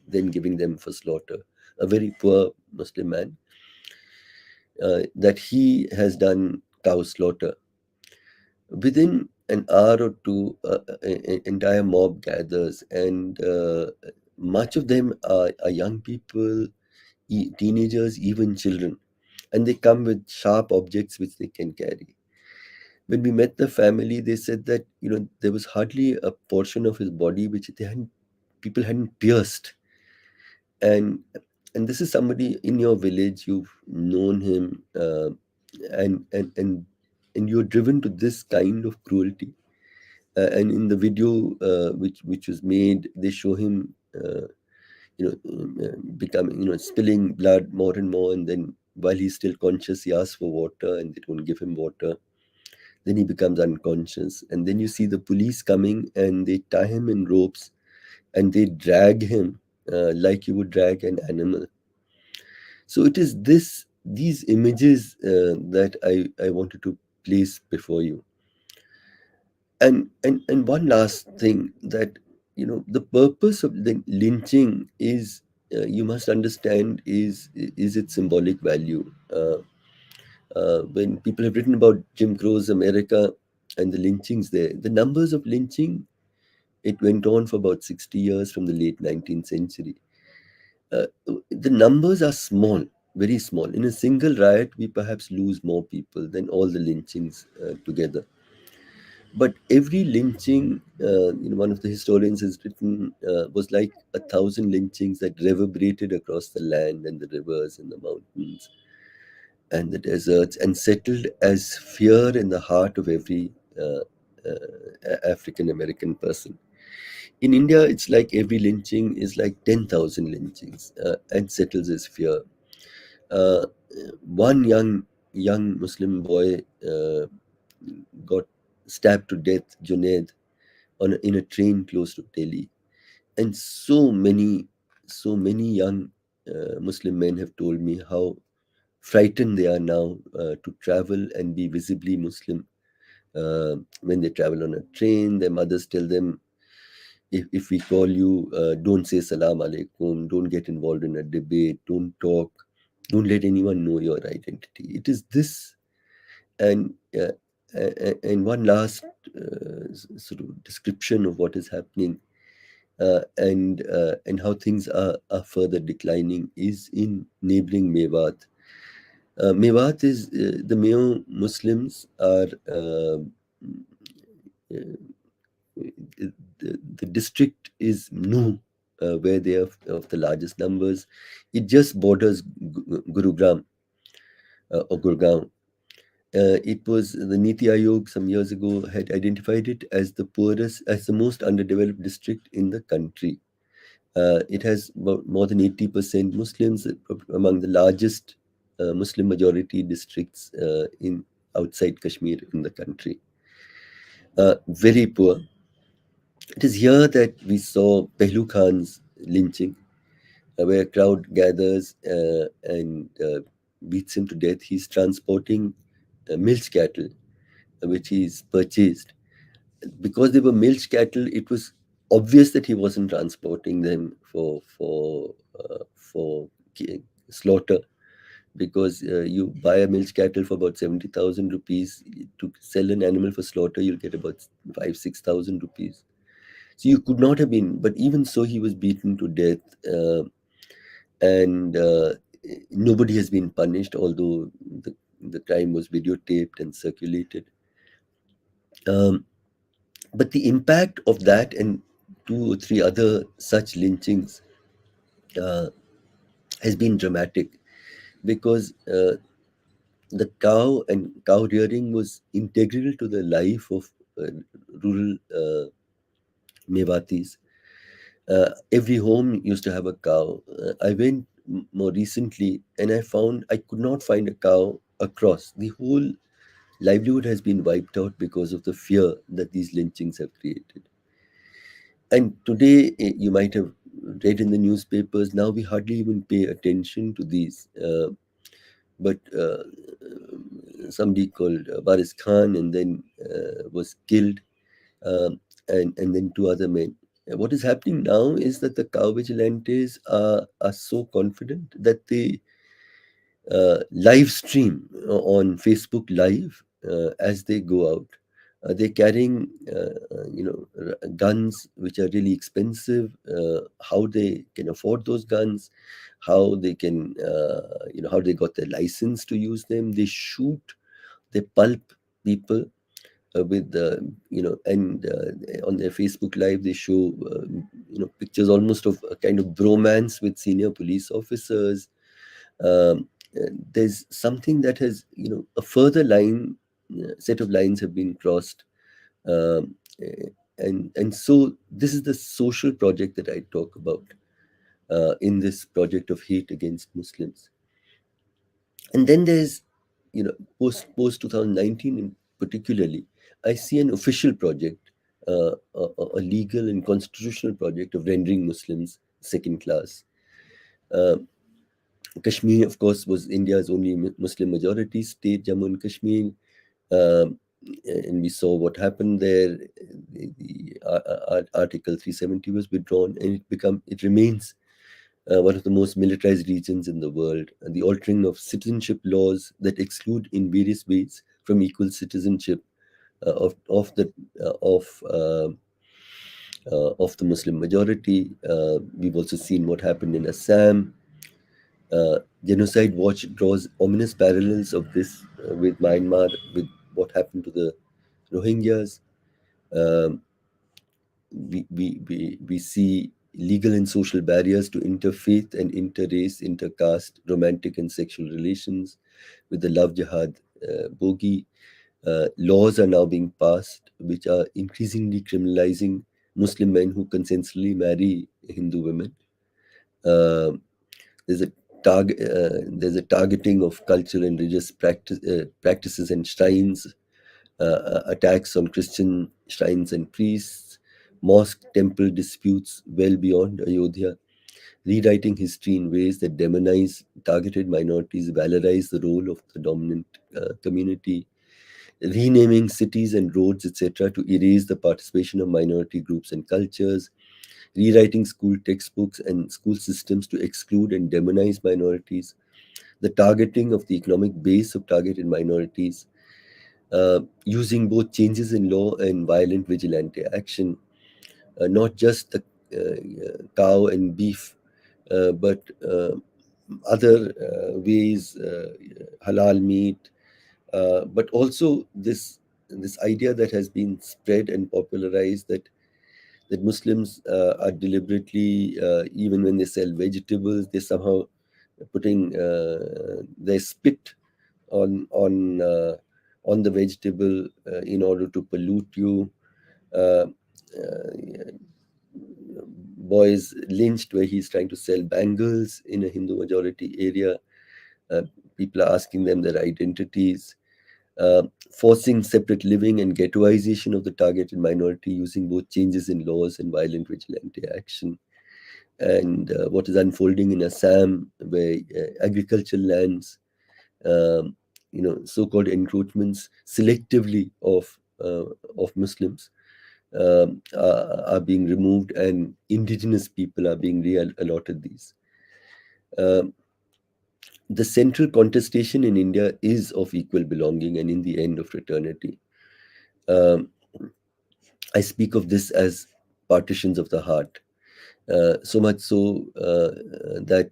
S6: then giving them for slaughter, a very poor Muslim man, that he has done cow slaughter. Within an hour or two, an entire mob gathers, and much of them are young people, teenagers, even children, and they come with sharp objects which they can carry. When we met the family, they said that there was hardly a portion of his body which people hadn't pierced, and this is somebody in your village, you've known him, and and and and you're driven to this kind of cruelty. And in the video which was made, they show him becoming, spilling blood more and more, and then while he's still conscious, he asks for water and they don't give him water. Then he becomes unconscious, and then you see the police coming and they tie him in ropes and they drag him like you would drag an animal. So it is these images that I wanted to place before you. And one last thing, that the purpose of lynching is, you must understand, is its symbolic value. When people have written about Jim Crow's America and the lynchings there, the numbers of lynching, it went on for about 60 years from the late 19th century. The numbers are small, very small. In a single riot, we perhaps lose more people than all the lynchings together. But every lynching, one of the historians has written, was like 1,000 lynchings that reverberated across the land and the rivers and the mountains and the deserts, and settled as fear in the heart of every African American person. In India, it's like every lynching is like 10,000 lynchings, and settles as fear. Uh, One young Muslim boy got stabbed to death, Junaid, in a train close to Delhi, and so many young Muslim men have told me how frightened they are now to travel and be visibly Muslim. When they travel on a train, their mothers tell them, if we call you, don't say salam alaikum, don't get involved in a debate, don't talk, don't let anyone know your identity. It is this. And one last sort of description of what is happening, and how things are further declining, is in neighboring Mewat. Mewat is, the Mayo Muslims are, the district is Nuh, where they are of the largest numbers. It just borders Gurugram, or Gurgaon. It was the Niti Aayog some years ago had identified it as the most underdeveloped district in the country. It has about more than 80% Muslims, among the largest Muslim majority districts in outside Kashmir in the country. Very poor. It is here that we saw Pehlu Khan's lynching, where a crowd gathers and beats him to death. He's transporting milch cattle, which he's purchased. Because they were milch cattle, it was obvious that he wasn't transporting them for slaughter, because you buy a milch cattle for about 70,000 rupees. To sell an animal for slaughter, you'll get about 5,000-6,000 rupees. So you could not have been, but even so, he was beaten to death, and nobody has been punished. Although the crime was videotaped and circulated. Um, but the impact of that and two or three other such lynchings uh, has been dramatic, because the cow and cow rearing was integral to the life of rural Mewatis. Every home used to have a cow. I went more recently and I found I could not find a cow across. The whole livelihood has been wiped out because of the fear that these lynchings have created. And today, you might have read in the newspapers, now we hardly even pay attention to these. But somebody called Baris Khan and then was killed, and then two other men. What is happening now is that the cow vigilantes are so confident that they live stream on Facebook Live as they go out. They're carrying, guns which are really expensive. How they can afford those guns, how they can, how they got their license to use them. They shoot, they pulp people with and on their Facebook Live they show pictures almost of a kind of bromance with senior police officers. um, there's something that has, a further line, set of lines have been crossed. um, and so this is the social project that I talk about in this project of hate against Muslims. And then there's, post 2019 in particularly, I see an official project, a legal and constitutional project of rendering Muslims second class. uh, Kashmir, of course, was India's only Muslim majority state, Jammu and Kashmir. Um, and we saw what happened there. The Article 370 was withdrawn, and it remains one of the most militarized regions in the world. And the altering of citizenship laws that exclude in various ways from equal citizenship of the Muslim majority. We've also seen what happened in Assam. Genocide Watch draws ominous parallels of this with Myanmar, with what happened to the Rohingyas. Um, we see legal and social barriers to interfaith and interrace, intercaste, romantic and sexual relations with the love jihad bogey. Laws are now being passed which are increasingly criminalizing Muslim men who consensually marry Hindu women. Um there's a there's a targeting of cultural and religious practices and shrines, attacks on Christian shrines and priests, mosque temple disputes well beyond Ayodhya, rewriting history in ways that demonize targeted minorities, valorize the role of the dominant community, renaming cities and roads, etc., to erase the participation of minority groups and cultures, rewriting school textbooks and school systems to exclude and demonize minorities, the targeting of the economic base of targeted minorities, using both changes in law and violent vigilante action, not just the cow and beef, but other ways, halal meat, but also this idea that has been spread and popularized that Muslims are deliberately, even when they sell vegetables, they're somehow putting their spit on the vegetable in order to pollute you. Uh, uh, Boys lynched where he's trying to sell bangles in a Hindu majority area. Uh, People are asking them their identities. Forcing separate living and ghettoization of the targeted minority using both changes in laws and violent vigilante action. And what is unfolding in Assam, where agricultural lands, so-called encroachments selectively of Muslims are being removed, and indigenous people are being allotted these. Um, the central contestation in India is of equal belonging and in the end of fraternity. Um, I speak of this as partitions of the heart. So much so that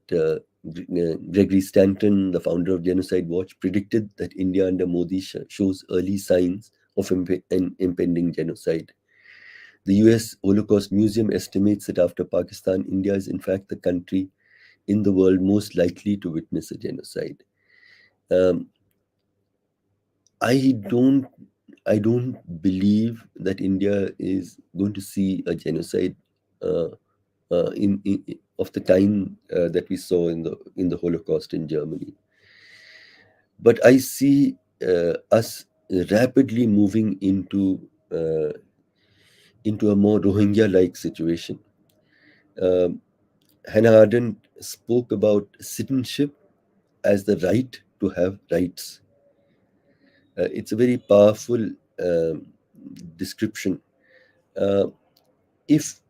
S6: Gregory Stanton, the founder of Genocide Watch, predicted that India under Modi shows early signs of an impending genocide. The US Holocaust Museum estimates that after Pakistan, India is in fact the country in the world most likely to witness a genocide. Um, I don't I don't believe that India is going to see a genocide uh, of the kind that we saw in the Holocaust in Germany. But I see us rapidly moving into a more Rohingya-like situation. Um, Hannah Arendt spoke about citizenship as the right to have rights. It's a very powerful um, description. Uh, if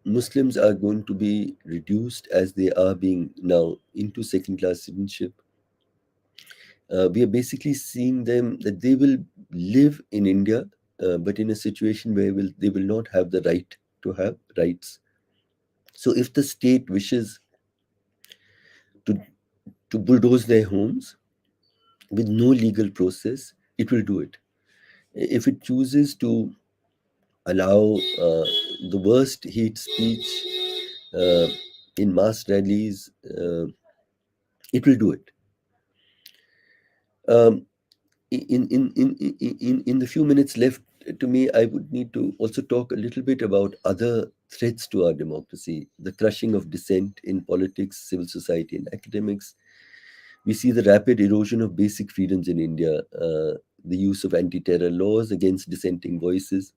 S6: Muslims are going to be reduced as they are being now into second class citizenship, we are basically seeing them that they will live in India, but in a situation where they will not have the right to have rights. So if the state wishes to, to bulldoze their homes with no legal process, it will do it. If it chooses to allow the worst hate speech uh, in mass rallies, it will do it. Um, in the few minutes left to me, I would need to also talk a little bit about other threats to our democracy: the crushing of dissent in politics, civil society, and academics. We see the rapid erosion of basic freedoms in India, the use of anti-terror laws against dissenting voices.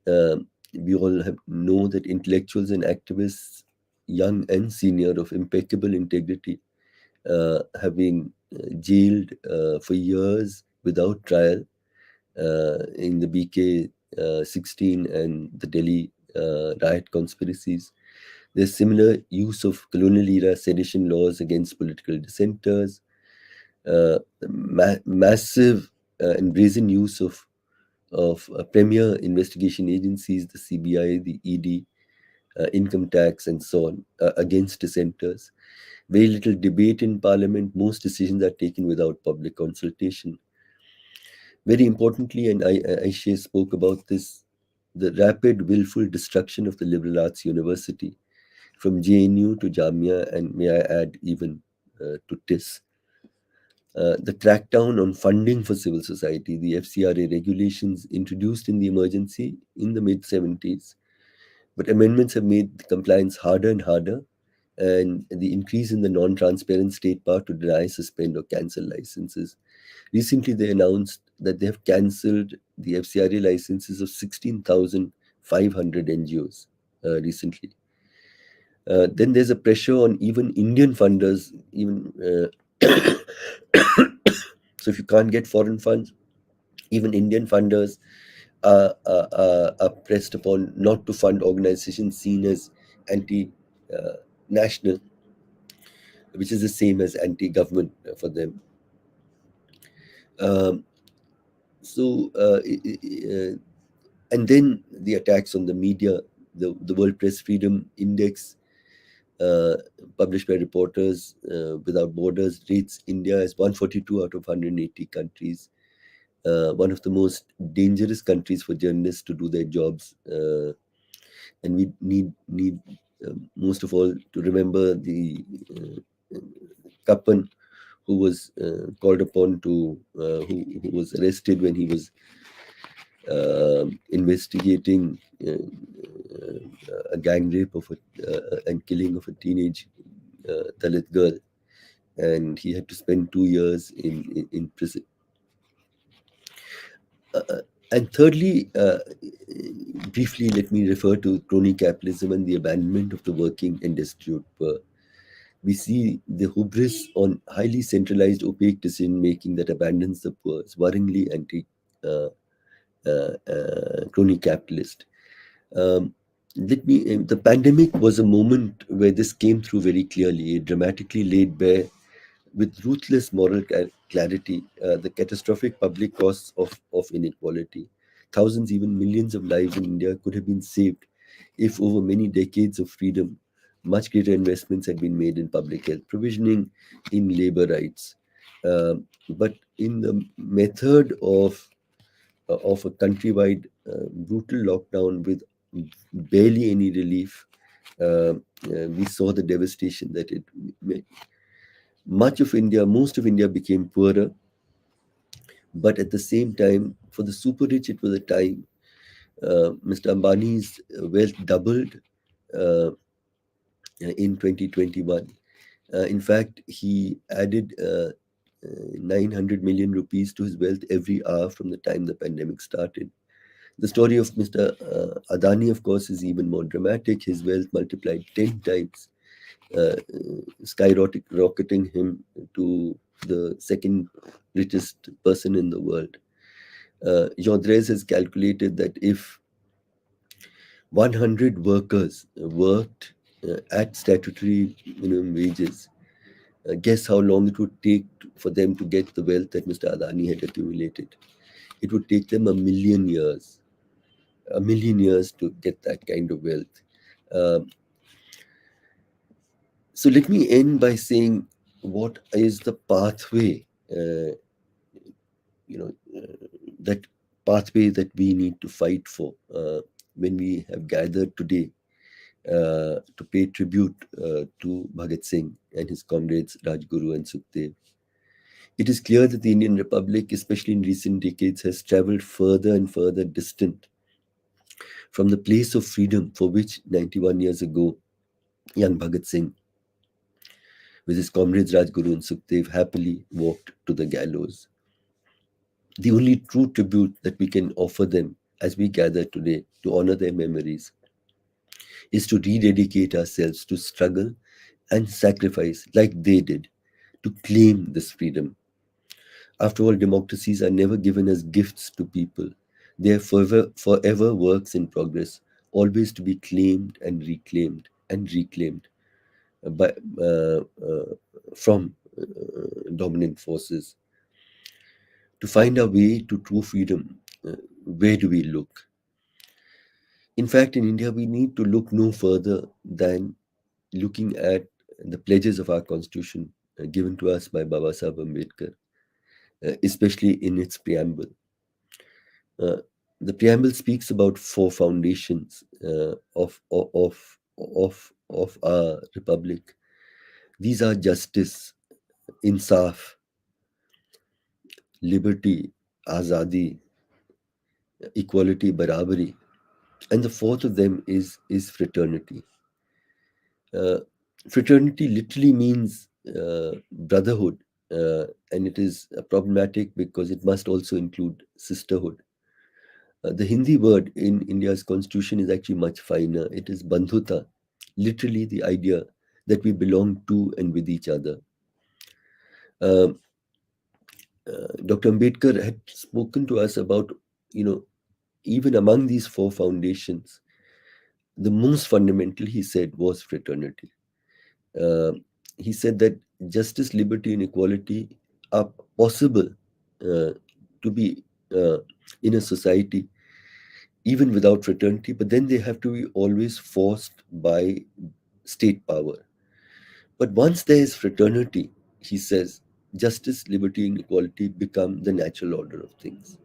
S6: We all know that intellectuals and activists, young and senior, of impeccable integrity, have been jailed for years without trial in the BK 16 and the Delhi riot conspiracies. There's similar use of colonial era sedition laws against political dissenters, massive and brazen use of premier investigation agencies, the CBI, the ED, income tax, and so on, against dissenters. Very little debate in parliament. Most decisions are taken without public consultation. Very importantly, and Aishe spoke about this, the rapid, willful destruction of the liberal arts university, from JNU to Jamia, and may I add, even to TISS. The crackdown on funding for civil society, the FCRA regulations introduced in the emergency in the mid 70s, but amendments have made the compliance harder and harder, and the increase in the non-transparent state power to deny, suspend, or cancel licenses. Recently, they announced that they have cancelled the FCRA licenses of 16,500 NGOs recently. Then there's a pressure on even Indian funders, even so if you can't get foreign funds, even Indian funders are pressed upon not to fund organizations seen as anti-national, which is the same as anti-government for them. Um, so, and then the attacks on the media, the World Press Freedom Index, published by Reporters Without Borders, rates India as 142 out of 180 countries, one of the most dangerous countries for journalists to do their jobs. And we need most of all to remember the Kapan, who was called upon to, who was arrested when he was investigating a gang rape of and killing of a teenage Dalit girl, and he had to spend 2 years in prison. And thirdly, briefly, let me refer to crony capitalism and the abandonment of the working and destitute poor. We see the hubris on highly centralized, opaque decision making that abandons the poor. It's worryingly crony capitalist. The pandemic was a moment where this came through very clearly. It dramatically laid bare, with ruthless moral clarity, the catastrophic public costs of inequality. Thousands, even millions of lives in India could have been saved if, over many decades of freedom, much greater investments had been made in public health provisioning, in labor rights. But in the method of a countrywide brutal lockdown with barely any relief, we saw the devastation that it made. Most of India became poorer, but at the same time, for the super rich, it was a time. Mr. Ambani's wealth doubled uh, in 2021. In fact, he added 900 million rupees to his wealth every hour from the time the pandemic started. The story of Mr. Adani, of course, is even more dramatic. His wealth multiplied 10 times, skyrocketing him to the second richest person in the world. Jodres has calculated that if 100 workers worked at statutory minimum wages, guess how long it would take for them to get the wealth that Mr. Adani had accumulated? It would take them a million years to get that kind of wealth. So let me end by saying, what is the pathway, that pathway that we need to fight for when we have gathered today to pay tribute to Bhagat Singh and his comrades Rajguru and Sukhdev. It is clear that the Indian Republic, especially in recent decades, has traveled further and further distant from the place of freedom for which 91 years ago, young Bhagat Singh, with his comrades Rajguru and Sukhdev, happily walked to the gallows. The only true tribute that we can offer them as we gather today to honor their memories is to rededicate ourselves to struggle and sacrifice like they did to claim this freedom. After all, democracies are never given as gifts to people. They are forever works in progress, always to be claimed and reclaimed by, from dominant forces. To find our way to true freedom, where do we look? In fact, in India, we need to look no further than looking at the pledges of our constitution given to us by Baba Sahib Ambedkar, especially in its preamble. The preamble speaks about four foundations of our republic. These are justice, insaf, liberty, azadi, equality, barabari, and the fourth of them is fraternity. Fraternity literally means brotherhood, and it is problematic because it must also include sisterhood. The Hindi word in India's constitution is actually much finer. It is bandhuta, literally the idea that we belong to and with each other. Dr. Ambedkar had spoken to us about, even among these four foundations, the most fundamental, he said, was fraternity. He said that justice, liberty, and equality are possible to be in a society even without fraternity, but then they have to be always forced by state power. But once there is fraternity, he says, justice, liberty, and equality become the natural order of things.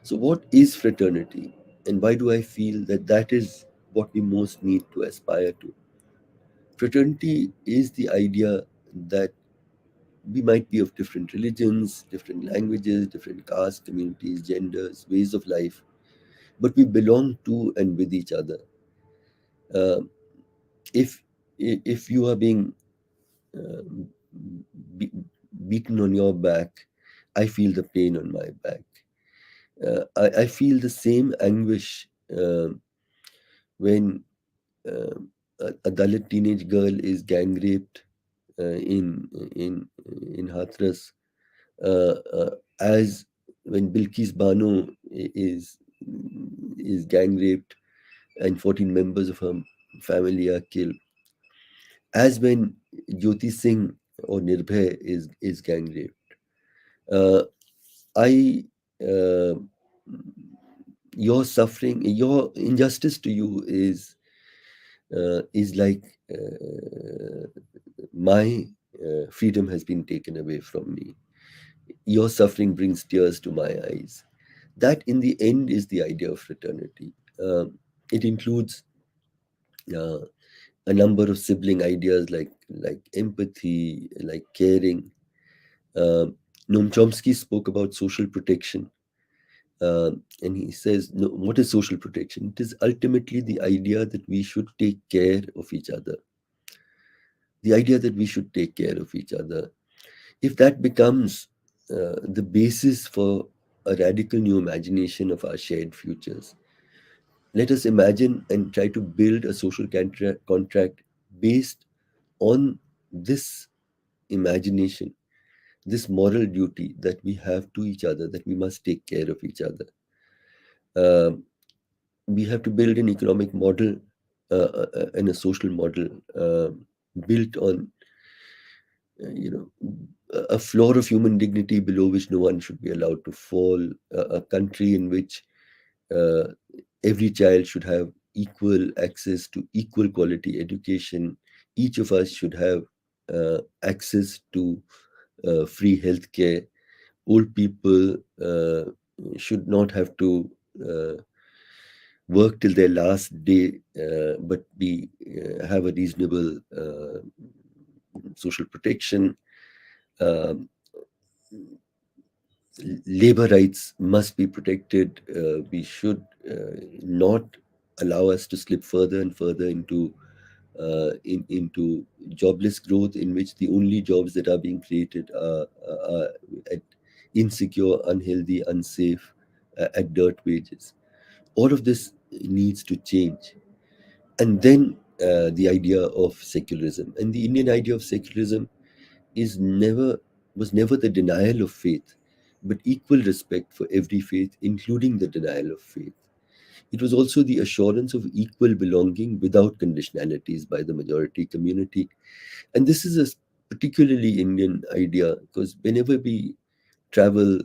S6: So, what is fraternity, and why do I feel that that is what we most need to aspire to? Fraternity is the idea that we might be of different religions, different languages, different castes, communities, genders, ways of life, but we belong to and with each other. Uh, if you are being uh, be, beaten on your back, I feel the pain on my back. I feel the same anguish when a Dalit teenage girl is gang raped in Hathras, as when Bilkis Bano is gang raped and 14 members of her family are killed, as when Jyoti Singh or Nirbhay is gang raped. I your suffering, your injustice to you is is like my freedom has been taken away from me. Your suffering brings tears to my eyes. That, in the end, is the idea of fraternity. It includes uh, a number of sibling ideas like empathy, like caring. Um Noam Chomsky spoke about social protection, and he says, no, what is social protection? It is ultimately the idea that we should take care of each other. The idea that we should take care of each other. If that becomes the basis for a radical new imagination of our shared futures, let us imagine and try to build a social contract based on this imagination, this moral duty that we have to each other, that we must take care of each other. Um, we have to build an economic model and a social model built on, a floor of human dignity below which no one should be allowed to fall, a country in which uh, every child should have equal access to equal quality education. Each of us should have access to free healthcare. Old people should not have to work till their last day, but be have a reasonable social protection. Um, Labor rights must be protected. We should not allow us to slip further and further into jobless growth, in which the only jobs that are being created are at insecure, unhealthy, unsafe, at dirt wages. All of this needs to change. And then the idea of secularism, and the Indian idea of secularism is never was never the denial of faith, but equal respect for every faith, including the denial of faith. It was also the assurance of equal belonging without conditionalities by the majority community. And this is a particularly Indian idea, because whenever we travel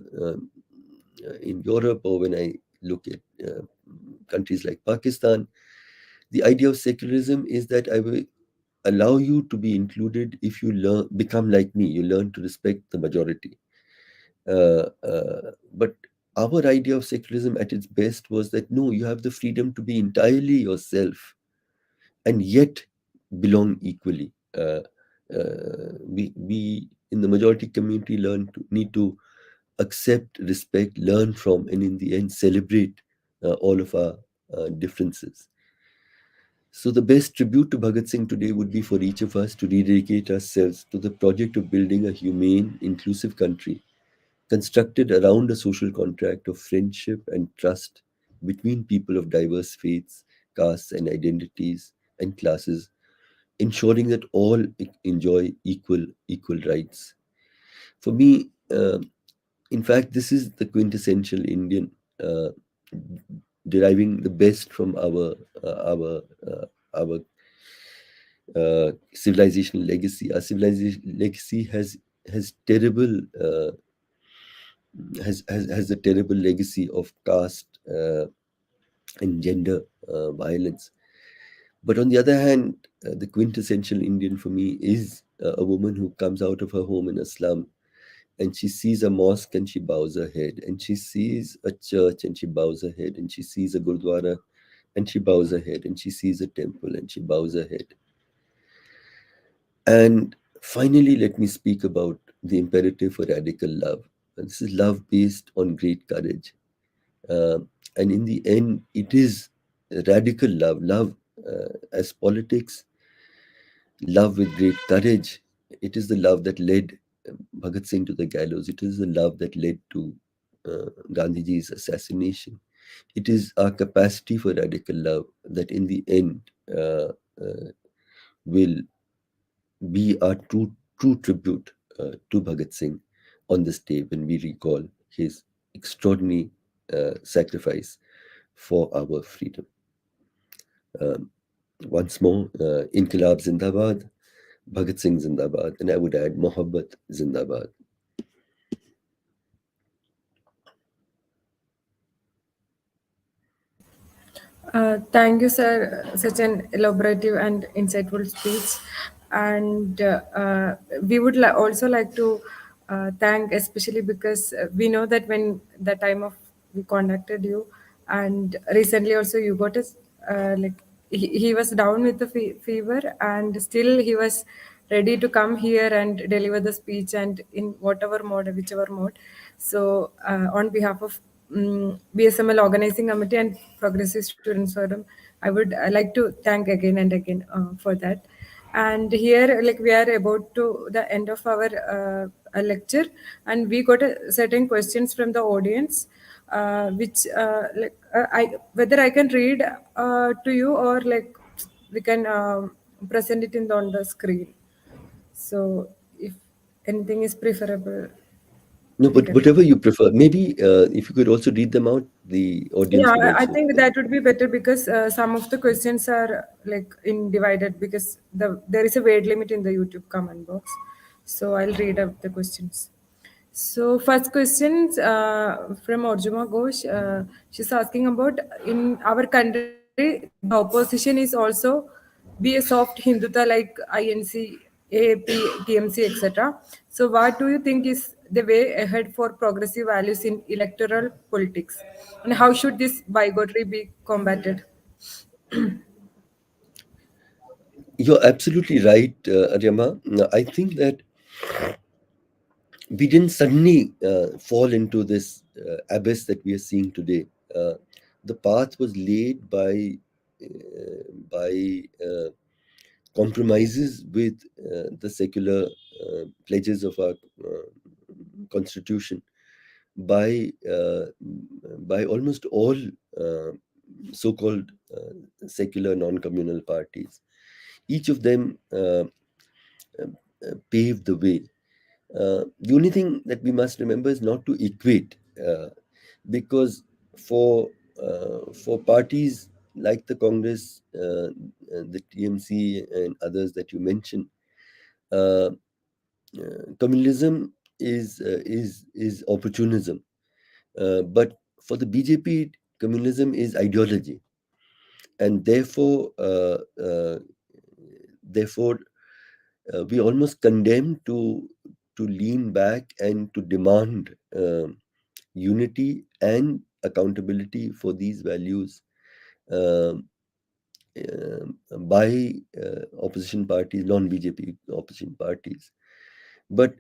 S6: in Europe, or when I look at countries like Pakistan, the idea of secularism is that I will allow you to be included if you become like me. You learn to respect the majority. But our idea of secularism at its best was that no, you have the freedom to be entirely yourself and yet belong equally. We in the majority community need to accept, respect, learn from, and in the end celebrate all of our differences. So the best tribute to Bhagat Singh today would be for each of us to rededicate ourselves to the project of building a humane, inclusive country constructed around a social contract of friendship and trust between people of diverse faiths, castes, and identities and classes, ensuring that all enjoy equal rights. For me, in fact, this is the quintessential Indian, uh, deriving the best from our civilizational legacy. Our civilization legacy has terrible has a terrible legacy of caste and gender violence. But on the other hand, the quintessential Indian for me is a woman who comes out of her home in a slum, and she sees a mosque and she bows her head, and she sees a church and she bows her head, and she sees a gurdwara and she bows her head, and she sees a temple and she bows her head. And finally, let me speak about the imperative for radical love. And this is love based on great courage. Uh, and in the end, it is radical love, as politics, love with great courage. It is the love that led Bhagat Singh to the gallows. It is the love that led to Gandhiji's assassination. It is our capacity for radical love that, in the end, will be our true tribute to Bhagat Singh on this day when we recall his extraordinary sacrifice for our freedom. Once more, Inqilab Zindabad, Bhagat Singh Zindabad, and I would add Mohabbat Zindabad.
S3: Thank you, sir. Such an elaborative and insightful speech. And we would also like to thank, especially because we know that when the time of we contacted you, and recently also you got us like he was down with the fever, and still he was ready to come here and deliver the speech and in whatever mode, whichever mode. So, on behalf of BSML Organizing Committee and Progressive Students Forum, I would like to thank again and again for that. And here, like we are about to the end of our lecture, and we got certain questions from the audience, which I whether I can read to you, or like we can present it on the screen. So if anything is preferable,
S6: No,
S3: we
S6: but
S3: can.
S6: whatever you prefer. Maybe if you could also read them out, the audience
S3: Yeah,
S6: could
S3: I
S6: also.
S3: think that would be better because some of the questions are like in divided because there is a weight limit in the YouTube comment box. So I'll read out the questions. So first questions from Orjuma Ghosh. She's asking about in our country the opposition is also be a soft Hinduta like INC, AAP, TMC, etc. So what do you think is the way ahead for progressive values in electoral politics, and how should this bigotry be combated?
S6: You're absolutely right, Aryama. No, I think that we didn't suddenly fall into this abyss that we are seeing today. The path was laid by compromises with the secular pledges of our constitution by by almost all uh, so-called secular non-communal parties. Each of them paved the way. The only thing that we must remember is not to equate, because for for parties like the Congress, the TMC, and others that you mentioned, uh, communalism is opportunism. But for the BJP, communalism is ideology, and therefore we almost condemned to lean back and to demand unity and accountability for these values um, by opposition parties, non-BJP opposition parties. But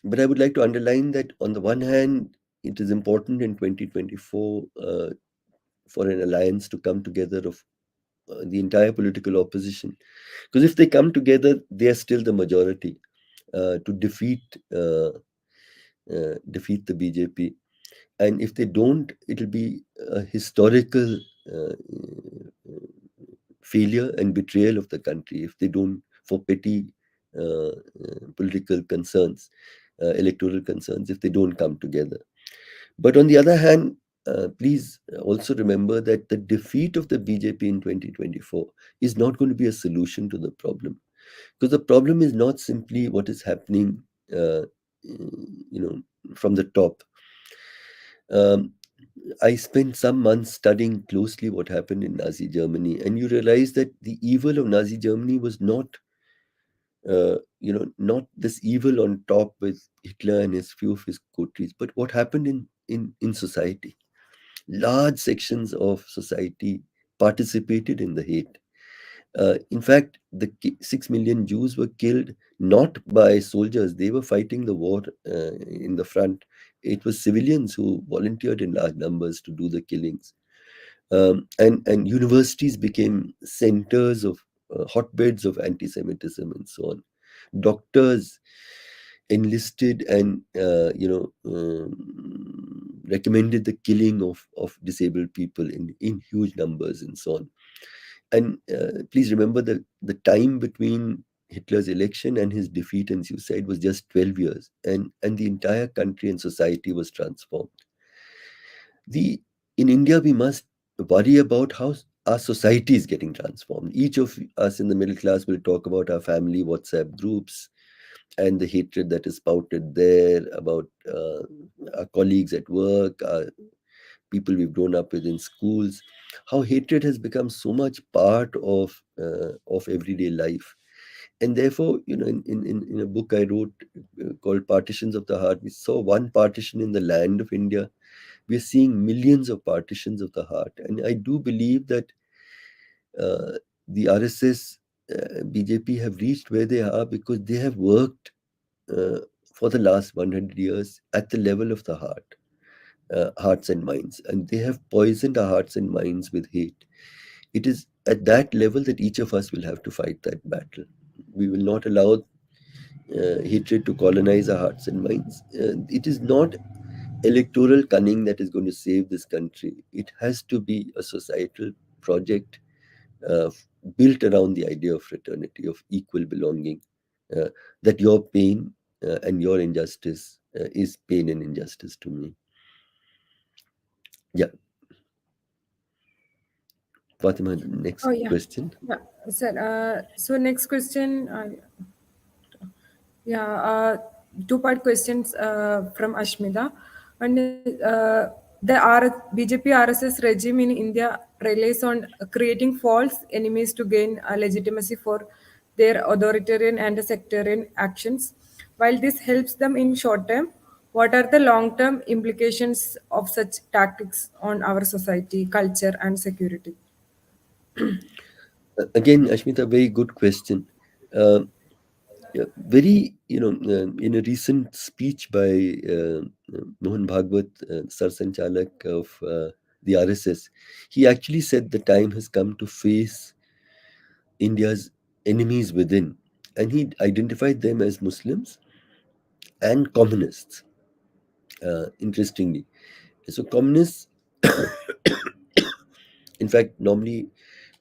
S6: but I would like to underline that on the one hand, it is important in 2024 for an alliance to come together of the entire political opposition, because if they come together, they are still the majority to defeat the BJP. And if they don't, it'll be a historical failure and betrayal of the country if they don't, for petty political concerns, electoral concerns, if they don't come together. But on the other hand, please also remember that the defeat of the BJP in 2024 is not going to be a solution to the problem, because the problem is not simply what is happening, from the top. Um, I spent some months studying closely what happened in Nazi Germany, and you realize that the evil of Nazi Germany was not this evil on top with Hitler and his few of his coteries, but what happened in society. Large sections of society participated in the hate. In fact, the 6 million Jews were killed not by soldiers, they were fighting the war in the front. It was civilians who volunteered in large numbers to do the killings. And universities became centers of hotbeds of anti Semitism and so on. Doctors enlisted and recommended the killing of disabled people in huge numbers and so on. And please remember that the time between Hitler's election and his defeat and suicide was just 12 years, and the entire country and society was transformed. The In India, we must worry about how our society is getting transformed. Each of us in the middle class will talk about our family WhatsApp groups and the hatred that is spouted there about our colleagues at work, our people we've grown up with in schools, how hatred has become so much part of everyday life. And therefore, in a book I wrote called Partitions of the Heart, we saw one partition in the land of India. We're seeing millions of partitions of the heart. And I do believe that the RSS, BJP have reached where they are because they have worked uh, for the last 100 years at the level of the heart, hearts and minds. And they have poisoned our hearts and minds with hate. It is at that level that each of us will have to fight that battle. We will not allow hatred to colonize our hearts and minds. It is not electoral cunning that is going to save this country. It has to be a societal project uh, built around the idea of fraternity, of equal belonging, uh, that your pain and your injustice is pain and injustice to me. Yeah. Fatima, next
S3: Oh, yeah.
S6: question.
S3: Yeah, sir. So next question, yeah, two-part questions from Ashmita. One is, BJP RSS regime in India relies on creating false enemies to gain legitimacy for their authoritarian and sectarian actions. While this helps them in short term, what are the long-term implications of such tactics on our society, culture, and security?
S6: Again, Ashmita, very good question. Uh, yeah, very, in a recent speech by Mohan Bhagwat, Sarsanchalak of the RSS, he actually said the time has come to face India's enemies within. And he identified them as Muslims and communists, interestingly. So, communists, in fact, normally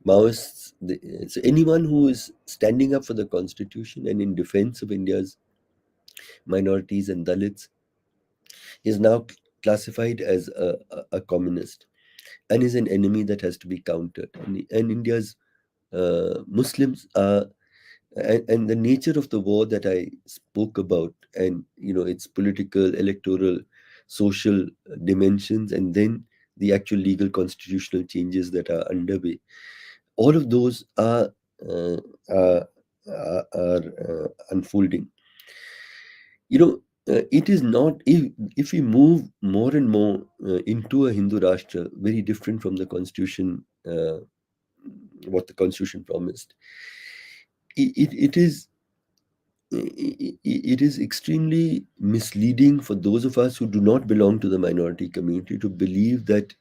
S6: Maoists, so anyone who is standing up for the constitution and in defense of India's minorities and Dalits is now classified as a communist and is an enemy that has to be countered. And India's Muslims are, and the nature of the war that I spoke about, and its political, electoral, social dimensions, and then the actual legal constitutional changes that are underway, all of those uh, are, are unfolding. It is not, if we move more and more into a Hindu Rashtra, very different from the constitution, what the constitution promised. It is it is extremely misleading for those of us who do not belong to the minority community to believe that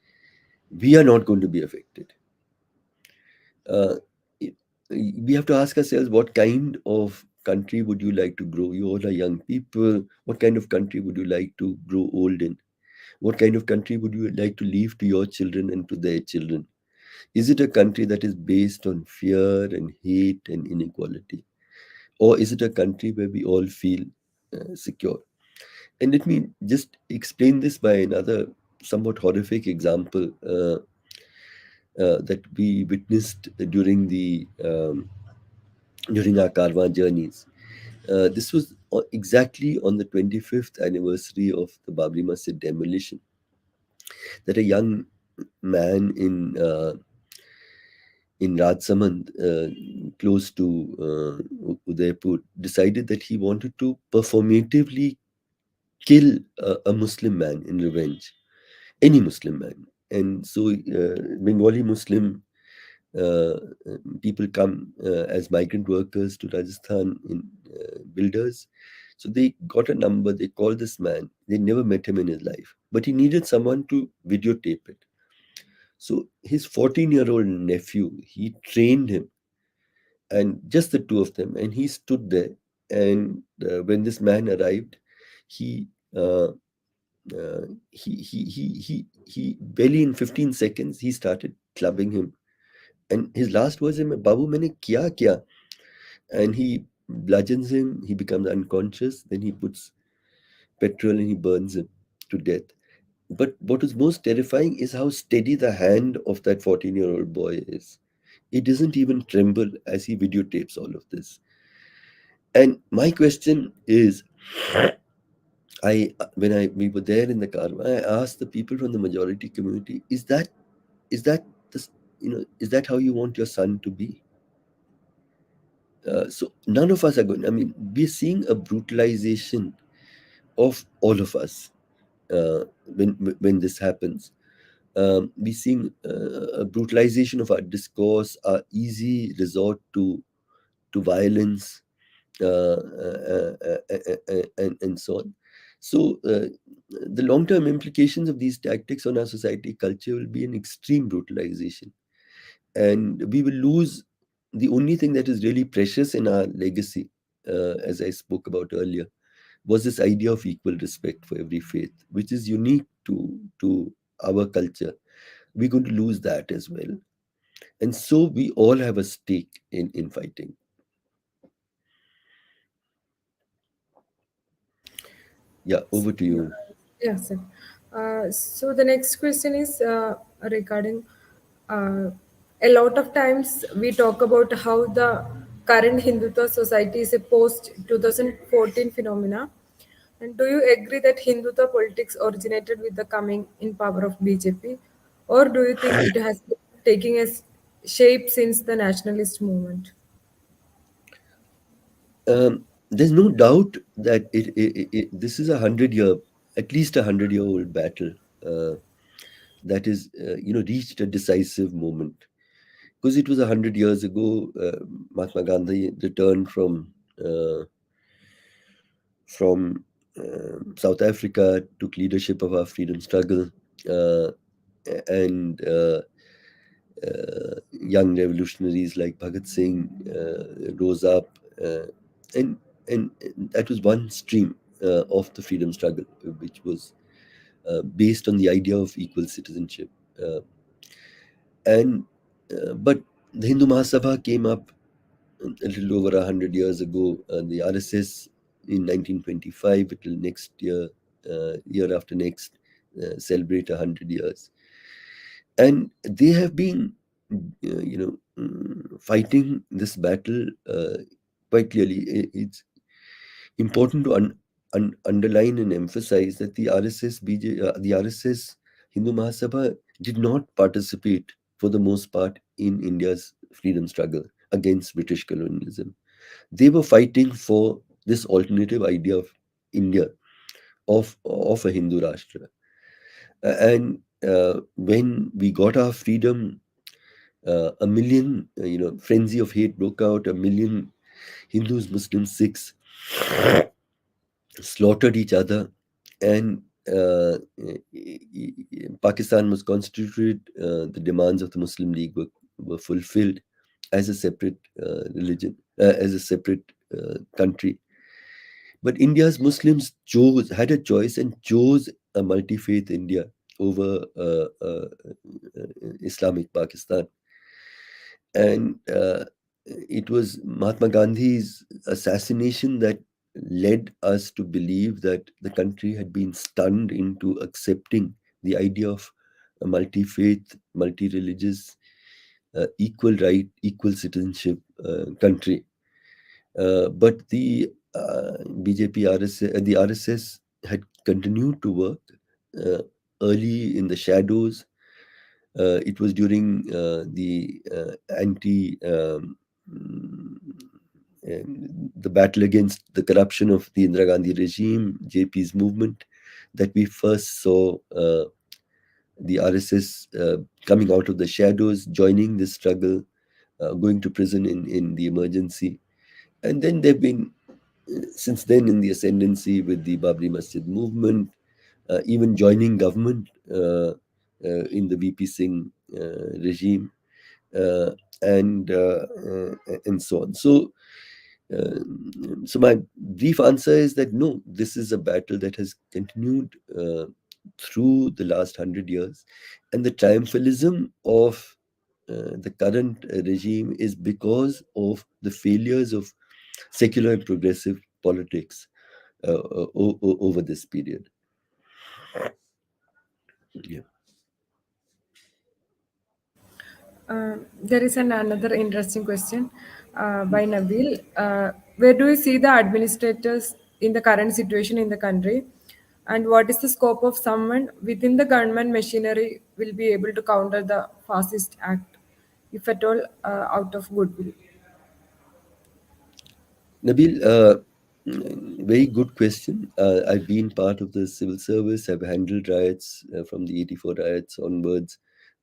S6: we are not going to be affected. Uh, it- we have to ask ourselves, what kind of country would you like to grow? You all are young people. What kind of country would you like to grow old in? What kind of country would you like to leave to your children and to their children? Is it a country that is based on fear and hate and inequality? Or is it a country where we all feel secure? And let me just explain this by another somewhat horrific example that we witnessed during our Karwan journeys. This was exactly on the 25th anniversary of the Babri Masjid demolition, that a young man in Rajsamand, close to Udaipur, decided that he wanted to performatively kill a Muslim man in revenge, any Muslim man. And so Bengali Muslim uh, people come as migrant workers to Rajasthan in builders. So they got a number, they called this man. They never met him in his life, but he needed someone to videotape it. So his 14-year-old nephew, he trained him, and just the two of them, and he stood there. And when this man arrived, he uh, he barely in 15 seconds he started clubbing him, and his last words are, "Babu, maine kya kya?" And he bludgeons him. He becomes unconscious. Then he puts petrol and he burns him to death. But what is most terrifying is how steady the hand of that 14-year-old boy is. He doesn't even tremble as he videotapes all of this. And my question is, When we were there in the car, I asked the people from the majority community, is that this, is that how you want your son to be? So none of us are going. I mean, we're seeing a brutalization of all of us when this happens. We're seeing a brutalization of our discourse, our easy resort to violence, and so on. So the long-term implications of these tactics on our society culture will be an extreme brutalization, and we will lose the only thing that is really precious in our legacy, as I spoke about earlier, was this idea of equal respect for every faith, which is unique to our culture. We're going to lose that as well, and so we all have a stake in fighting. Yeah, over to you.
S3: Yeah, sir. So the next question is regarding uh, a lot of times we talk about how the current Hindutva society is a post 2014 phenomena. And do you agree that Hindutva politics originated with the coming in power of BJP, or do you think it has been taking a shape since the nationalist movement?
S6: There's no doubt that this is at least 100-year-old battle uh, that is, reached a decisive moment, because it was 100 years ago. Mahatma Gandhi returned uh, from South Africa, took leadership of our freedom struggle, uh, and young revolutionaries like Bhagat Singh rose up, and and that was one stream of the freedom struggle, which was based on the idea of equal citizenship. Uh, and But the Hindu Mahasabha came up a little over 100 years ago. The RSS in 1925, it will next year, year after next, celebrate 100 years, and they have been, fighting this battle quite clearly. It's important to underline and emphasize that the RSS Hindu Mahasabha did not participate for the most part in India's freedom struggle against British colonialism. They were fighting for this alternative idea of India, of a Hindu Rashtra. And when we got our freedom, a million, frenzy of hate broke out. A million Hindus, Muslims, Sikhs slaughtered each other, and Pakistan was constituted. The demands of the Muslim League were fulfilled as a separate religion, as a separate country. But India's Muslims had a choice and chose a multi-faith India over Islamic Pakistan. And it was Mahatma Gandhi's assassination that led us to believe that the country had been stunned into accepting the idea of a multi-faith, multi-religious, equal right, equal citizenship country. But the BJP the RSS had continued to work early in the shadows. It was during the the battle against the corruption of the Indira Gandhi regime, JP's movement, that we first saw the RSS coming out of the shadows, joining this struggle, going to prison in the emergency. And then they've been, since then, in the ascendancy with the Babri Masjid movement, even joining government in the VP Singh regime, uh, and so on. So my brief answer is that no, this is a battle that has continued through the last 100 years, and the triumphalism of the current regime is because of the failures of secular and progressive politics over this period. Yeah.
S3: There is another interesting question by Nabil. Where do you see the administrators in the current situation in the country? And what is the scope of someone within the government machinery will be able to counter the fascist act, if at all, out of goodwill?
S6: Nabil, very good question. I've been part of the civil service. I've handled riots from the 84 riots onwards,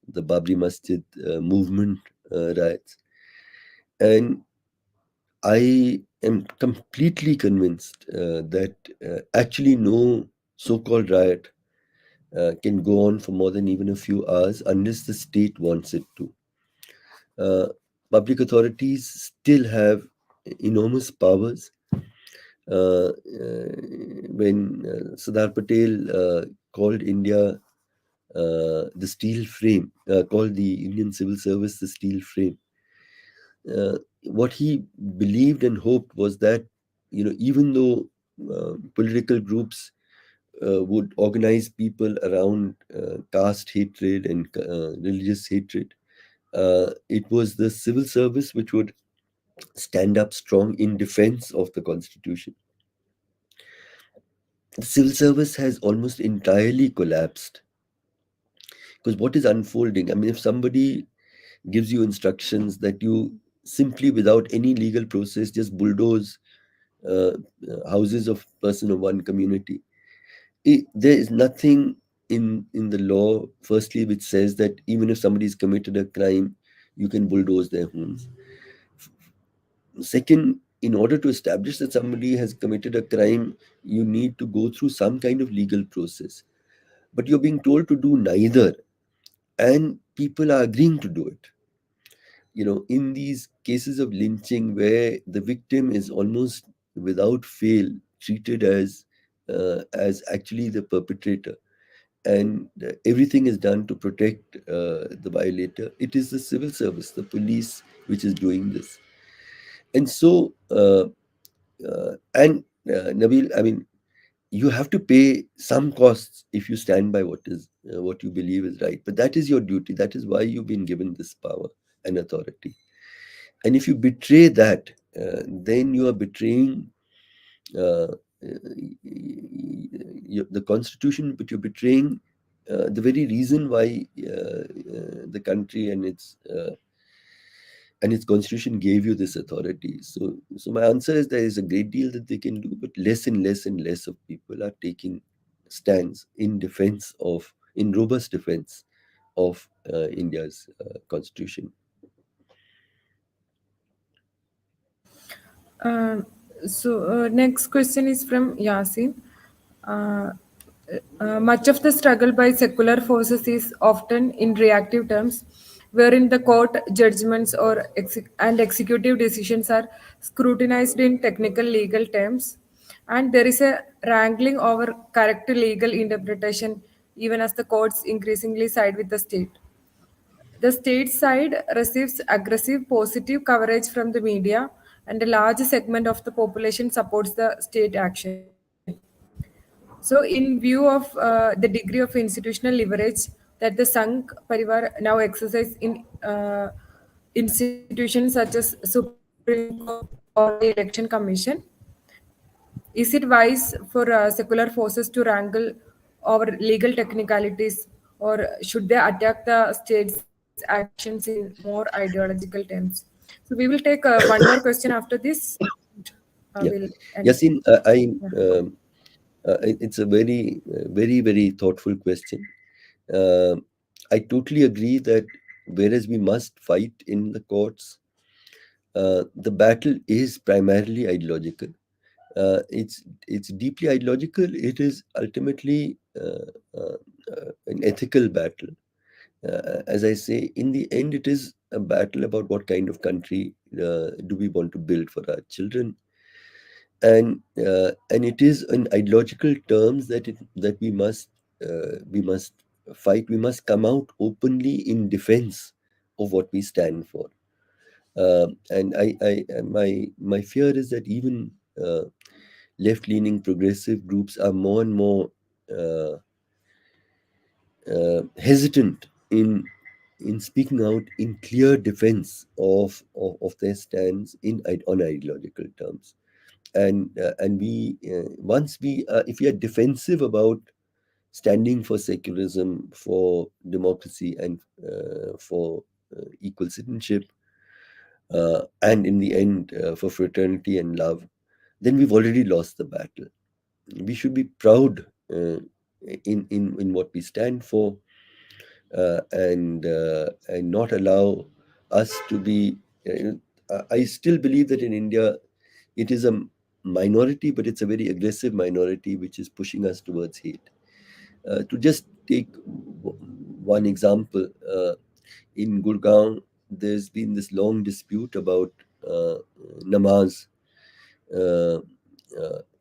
S6: the Babri Masjid movement riots. And I am completely convinced that actually no so-called riot can go on for more than even a few hours unless the state wants it to. Uh, Public authorities still have enormous powers. When Sardar Patel called India the steel frame, called the Indian civil service the steel frame, what he believed and hoped was that, even though political groups would organize people around caste hatred and religious hatred, it was the civil service which would stand up strong in defense of the constitution. The civil service has almost entirely collapsed because what is unfolding, I mean, if somebody gives you instructions that you simply without any legal process just bulldoze uh, houses of person of one community, there is nothing in the law firstly which says that even if somebody's committed a crime you can bulldoze their homes. Second, in order to establish that somebody has committed a crime, you need to go through some kind of legal process. But you're being told to do neither, and people are agreeing to do it. In these cases of lynching where the victim is almost without fail treated as actually the perpetrator, and everything is done to protect the violator, it is the civil service, the police, which is doing this. And so and Nabil, I mean, you have to pay some costs if you stand by what you believe is right, but that is your duty. That is why you've been given this power and authority. And if you betray that, then you are betraying uh, the constitution, but you're betraying the very reason why the country and its constitution gave you this authority. So my answer is there is a great deal that they can do, but less and less and less of people are taking stands in robust defense of India's constitution.
S3: Uh, Next question is from Yasin. Uh, Much of the struggle by secular forces is often in reactive terms, wherein the court judgments and executive decisions are scrutinized in technical legal terms, and there is a wrangling over correct legal interpretation, even as the courts increasingly side with the state. The state side receives aggressive positive coverage from the media, and a large segment of the population supports the state action. So, in view of the degree of institutional leverage that the Sangh Parivar now exercise in institutions such as Supreme Court or the Election Commission, is it wise for secular forces to wrangle over legal technicalities, or should they attack the state's actions in more ideological terms? So we will take one more question after this.
S6: Yeah,
S3: We'll end.
S6: Yasin,
S3: Yeah.
S6: it's a very, very thoughtful question. Uh, I totally agree that whereas we must fight in the courts, the battle is primarily ideological. It's deeply ideological. It is ultimately an ethical battle. As I say, in the end, it is a battle about what kind of country do we want to build for our children, and it is in ideological terms that we must fight. We must come out openly in defense of what we stand for. And my fear is that even left-leaning progressive groups are more and more uh, hesitant in speaking out in clear defense of their stands on ideological terms. and we once we if we are defensive about standing for secularism, for democracy, and for equal citizenship, and in the end for fraternity and love, then we've already lost the battle. We should be proud in what we stand for, and not allow us to be. I still believe that in India, it is a minority, but it's a very aggressive minority which is pushing us towards hate. To just take one example, in Gurgaon, there's been this long dispute about namaz. Uh,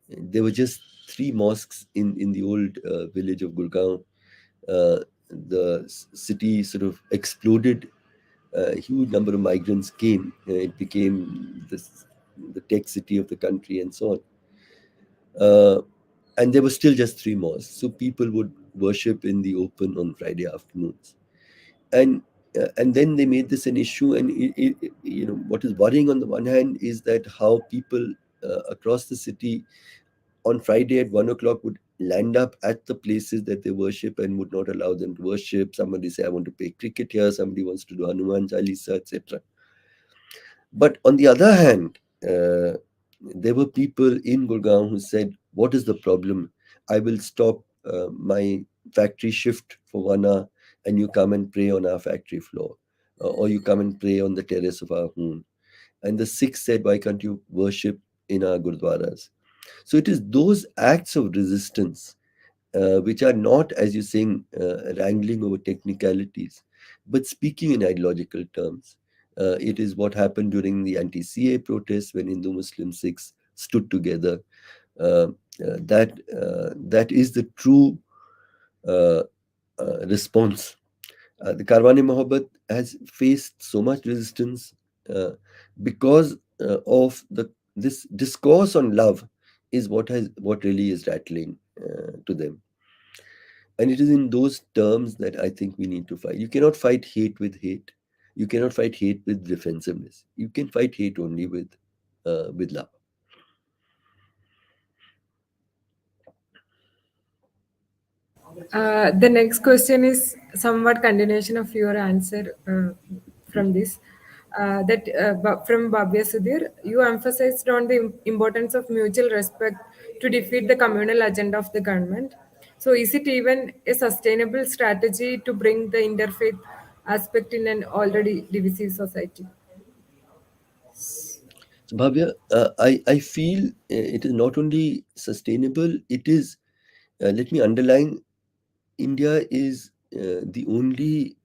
S6: there were just three mosques in the old village of Gurgaon. The city sort of exploded. A huge number of migrants came. It became the tech city of the country and so on. And there were still just three mosques. So people would worship in the open on Friday afternoons. And then they made this an issue. And what is worrying on the one hand is that how people across the city on Friday at 1 o'clock would land up at the places that they worship and would not allow them to worship. Somebody say, I want to play cricket here. Somebody wants to do Hanuman Chalisa, etc. But on the other hand, there were people in Gurgaon who said, what is the problem? I will stop my factory shift for 1 hour, and you come and pray on our factory floor, or you come and pray on the terrace of our home. And the Sikhs said, why can't you worship in our gurdwaras? So it is those acts of resistance which are not, as you're saying, wrangling over technicalities, but speaking in ideological terms. It is what happened during the anti-CA protests when Hindu, Muslim, Sikhs stood together. That is the true uh, response. The Karwan-e Mohabbat has faced so much resistance because of this discourse on love is what really is rattling to them. And it is in those terms that I think we need to fight. You cannot fight hate with hate. You cannot fight hate with defensiveness. You can fight hate only with love.
S3: The next question is somewhat continuation of your answer from this. From Bhavya Sudhir, you emphasized on the importance of mutual respect to defeat the communal agenda of the government. So, is it even a sustainable strategy to bring the interfaith aspect in an already divisive society?
S6: So, Bhavya, I feel it is not only sustainable, it is, let me underline, India is the only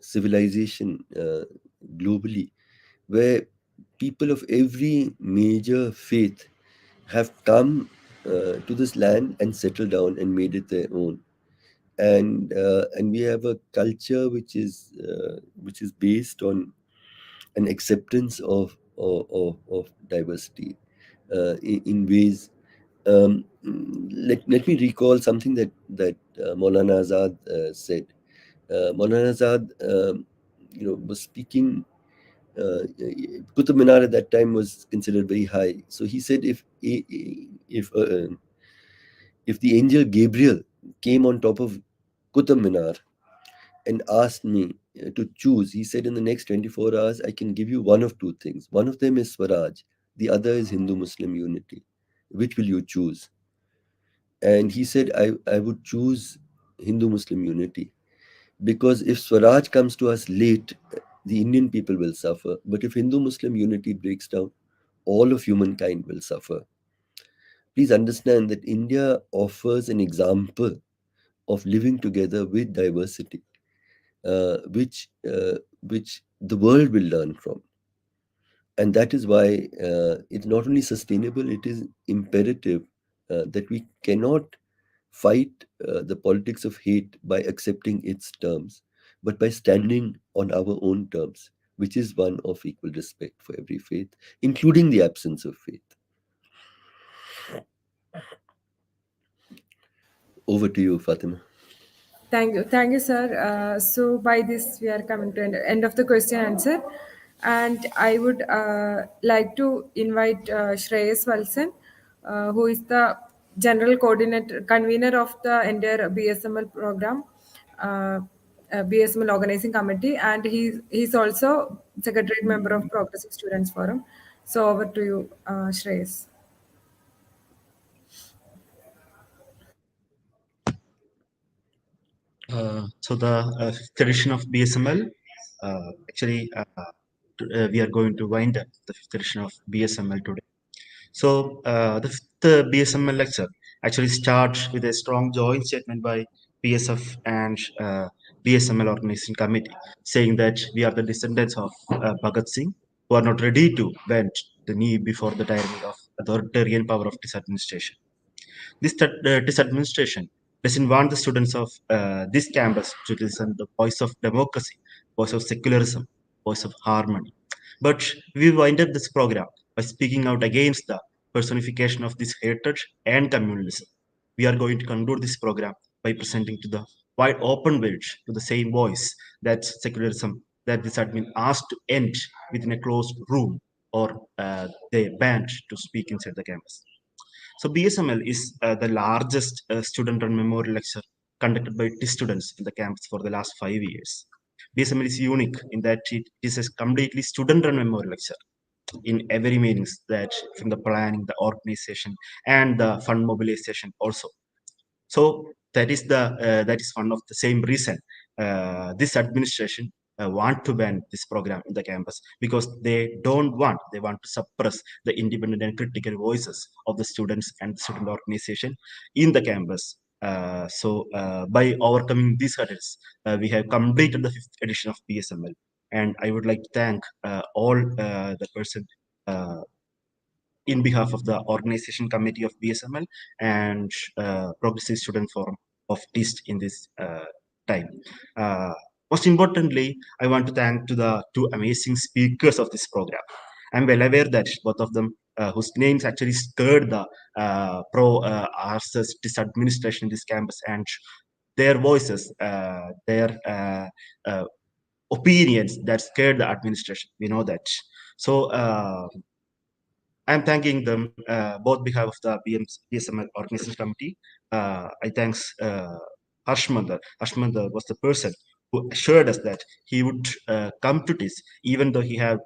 S6: civilization globally where people of every major faith have come to this land and settled down and made it their own. And we have a culture which is based on an acceptance of diversity in ways. Let me recall something that Maulana Azad said. Maulana Azad, was speaking. Qutub Minar at that time was considered very high. So he said, if the angel Gabriel came on top of Qutub Minar and asked me to choose, he said, in the next 24 hours, I can give you one of two things. One of them is Swaraj, the other is Hindu Muslim unity. Which will you choose? And he said, I would choose Hindu Muslim unity, because if Swaraj comes to us late, the Indian people will suffer. But if Hindu Muslim unity breaks down, all of humankind will suffer. Please understand that India offers an example of living together with diversity, which the world will learn from. And that is why it's not only sustainable, it is imperative that we cannot fight the politics of hate by accepting its terms, but by standing on our own terms, which is one of equal respect for every faith, including the absence of faith. Over to you, Fatima.
S3: Thank you, sir. So by this, we are coming to end of the question answer. And I would like to invite Shreyas Walson, who is the general coordinator, convener of the entire BSML program, BSML organizing committee, and he's also secretariat member of Progressive Students Forum. So over to you, Shreyas.
S8: So the fifth edition of BSML, we are going to wind up the fifth edition of BSML today. So the fifth BSML lecture actually starts with a strong joint statement by PSF and BSML organizing committee, saying that we are the descendants of Bhagat Singh, who are not ready to bend the knee before the tyranny of authoritarian power of disadministration. This administration doesn't want the students of this campus to listen the voice of democracy, voice of secularism, voice of harmony. But we wind up this program by speaking out against the personification of this hatred and communalism. We are going to conclude this program by presenting to the wide open world to the same voice that secularism that this admin asked to end within a closed room or they banned to speak inside the campus. So BSML is the largest student-run memorial lecture conducted by TISS students in the campus for the last 5 years. BSML is unique in that it is a completely student-run memorial lecture in every meanings, that from the planning, the organization, and the fund mobilization also. So that is one of the same reason this administration want to ban this program in the campus, because they want to suppress the independent and critical voices of the students and the student organization in the campus. By overcoming these hurdles, we have completed the fifth edition of PSML, and I would like to thank all the person in behalf of the organization committee of BSML and Progressive Student Forum of TIST in this time. Most importantly, I want to thank to the two amazing speakers of this program. I'm well aware that both of them, whose names actually stirred the pro-RSS disadministration in this campus, and their voices, their opinions that scared the administration. We know that. So I'm thanking them both behalf of the BSML organization committee. I thanks Harshmander. Harshmander was the person who assured us that he would come to this, even though he had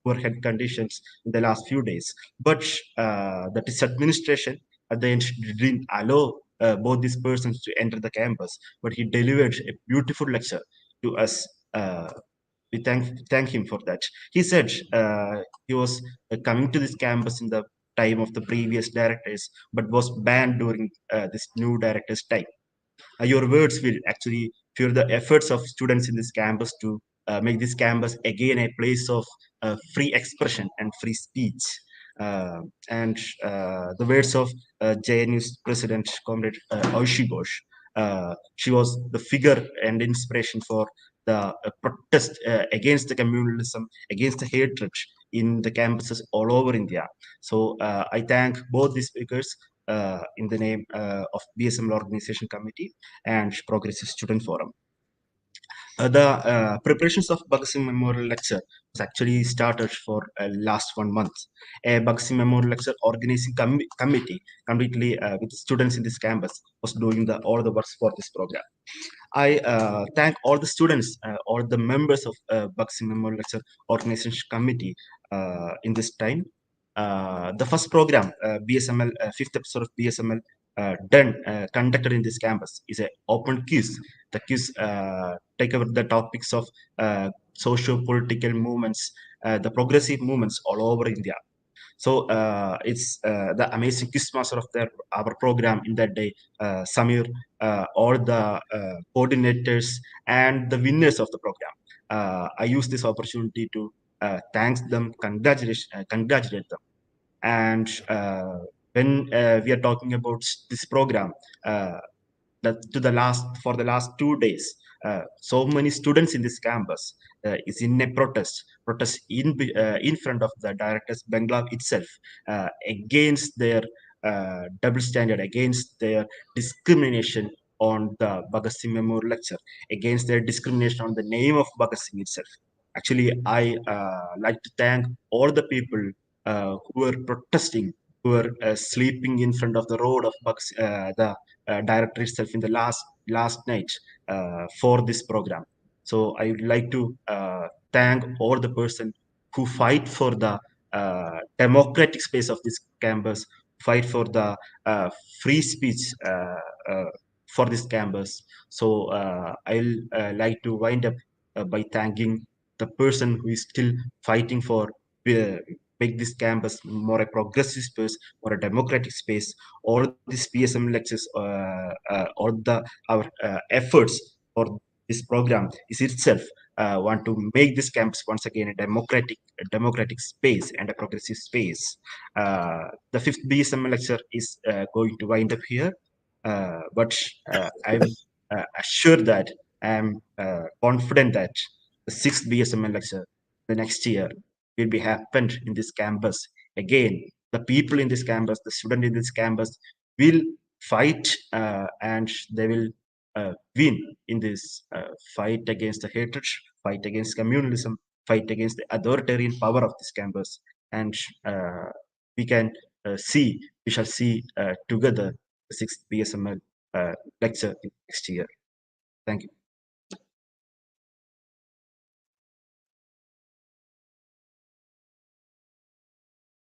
S8: poor health conditions in the last few days. But the disadministration at the end didn't allow both these persons to enter the campus, but he delivered a beautiful lecture to us. We thank him for that. He said he was coming to this campus in the time of the previous directors, but was banned during this new director's time. Your words will actually fuel the efforts of students in this campus to make this campus again a place of free expression and free speech. And the words of JNU's president, Comrade Aishe Ghosh, she was the figure and inspiration for the protest against the communalism, against the hatred in the campuses all over India. So I thank both the speakers in the name of BSML Organization Committee and Progressive Student Forum. The preparations of Bhagat Singh Memorial Lecture was actually started for last 1 month. A Bhagat Singh Memorial Lecture organizing committee, completely with students in this campus, was doing all the works for this program. I thank all the students, all the members of Bhagat Singh Memorial Lecture Organization Committee in this time. The first program, BSML, fifth episode of BSML, conducted in this campus is an open quiz. The quiz take over the topics of socio-political movements, the progressive movements all over India. So it's the amazing quiz master of our program in that day, Samir, all the coordinators and the winners of the program. I use this opportunity to thank them, congratulate them. And when we are talking about this program, for the last 2 days, so many students in this campus is in a protest in front of the director's bungalow itself, against their double standard, against their discrimination on the Bhagat Singh Memorial Lecture, against their discrimination on the name of Bhagat Singh itself. Actually, I like to thank all the people who were protesting, who were sleeping in front of the road of the director itself in the last night for this program. So I would like to thank all the person who fight for the democratic space of this campus, fight for the free speech for this campus. So I'll like to wind up by thanking the person who is still fighting for uh, make this campus more a progressive space or a democratic space. All these PSM lectures, all the our efforts for this program is itself want to make this campus once again a democratic space and a progressive space. The fifth BSM lecture is going to wind up here, but I'm assured that I'm confident that the sixth BSML lecture the next year will be happened in this campus. Again, the people in this campus, the student in this campus will fight and they will win in this fight against the hatred, fight against communalism, fight against the authoritarian power of this campus. And we can we shall see together the sixth BSML lecture next year. Thank you.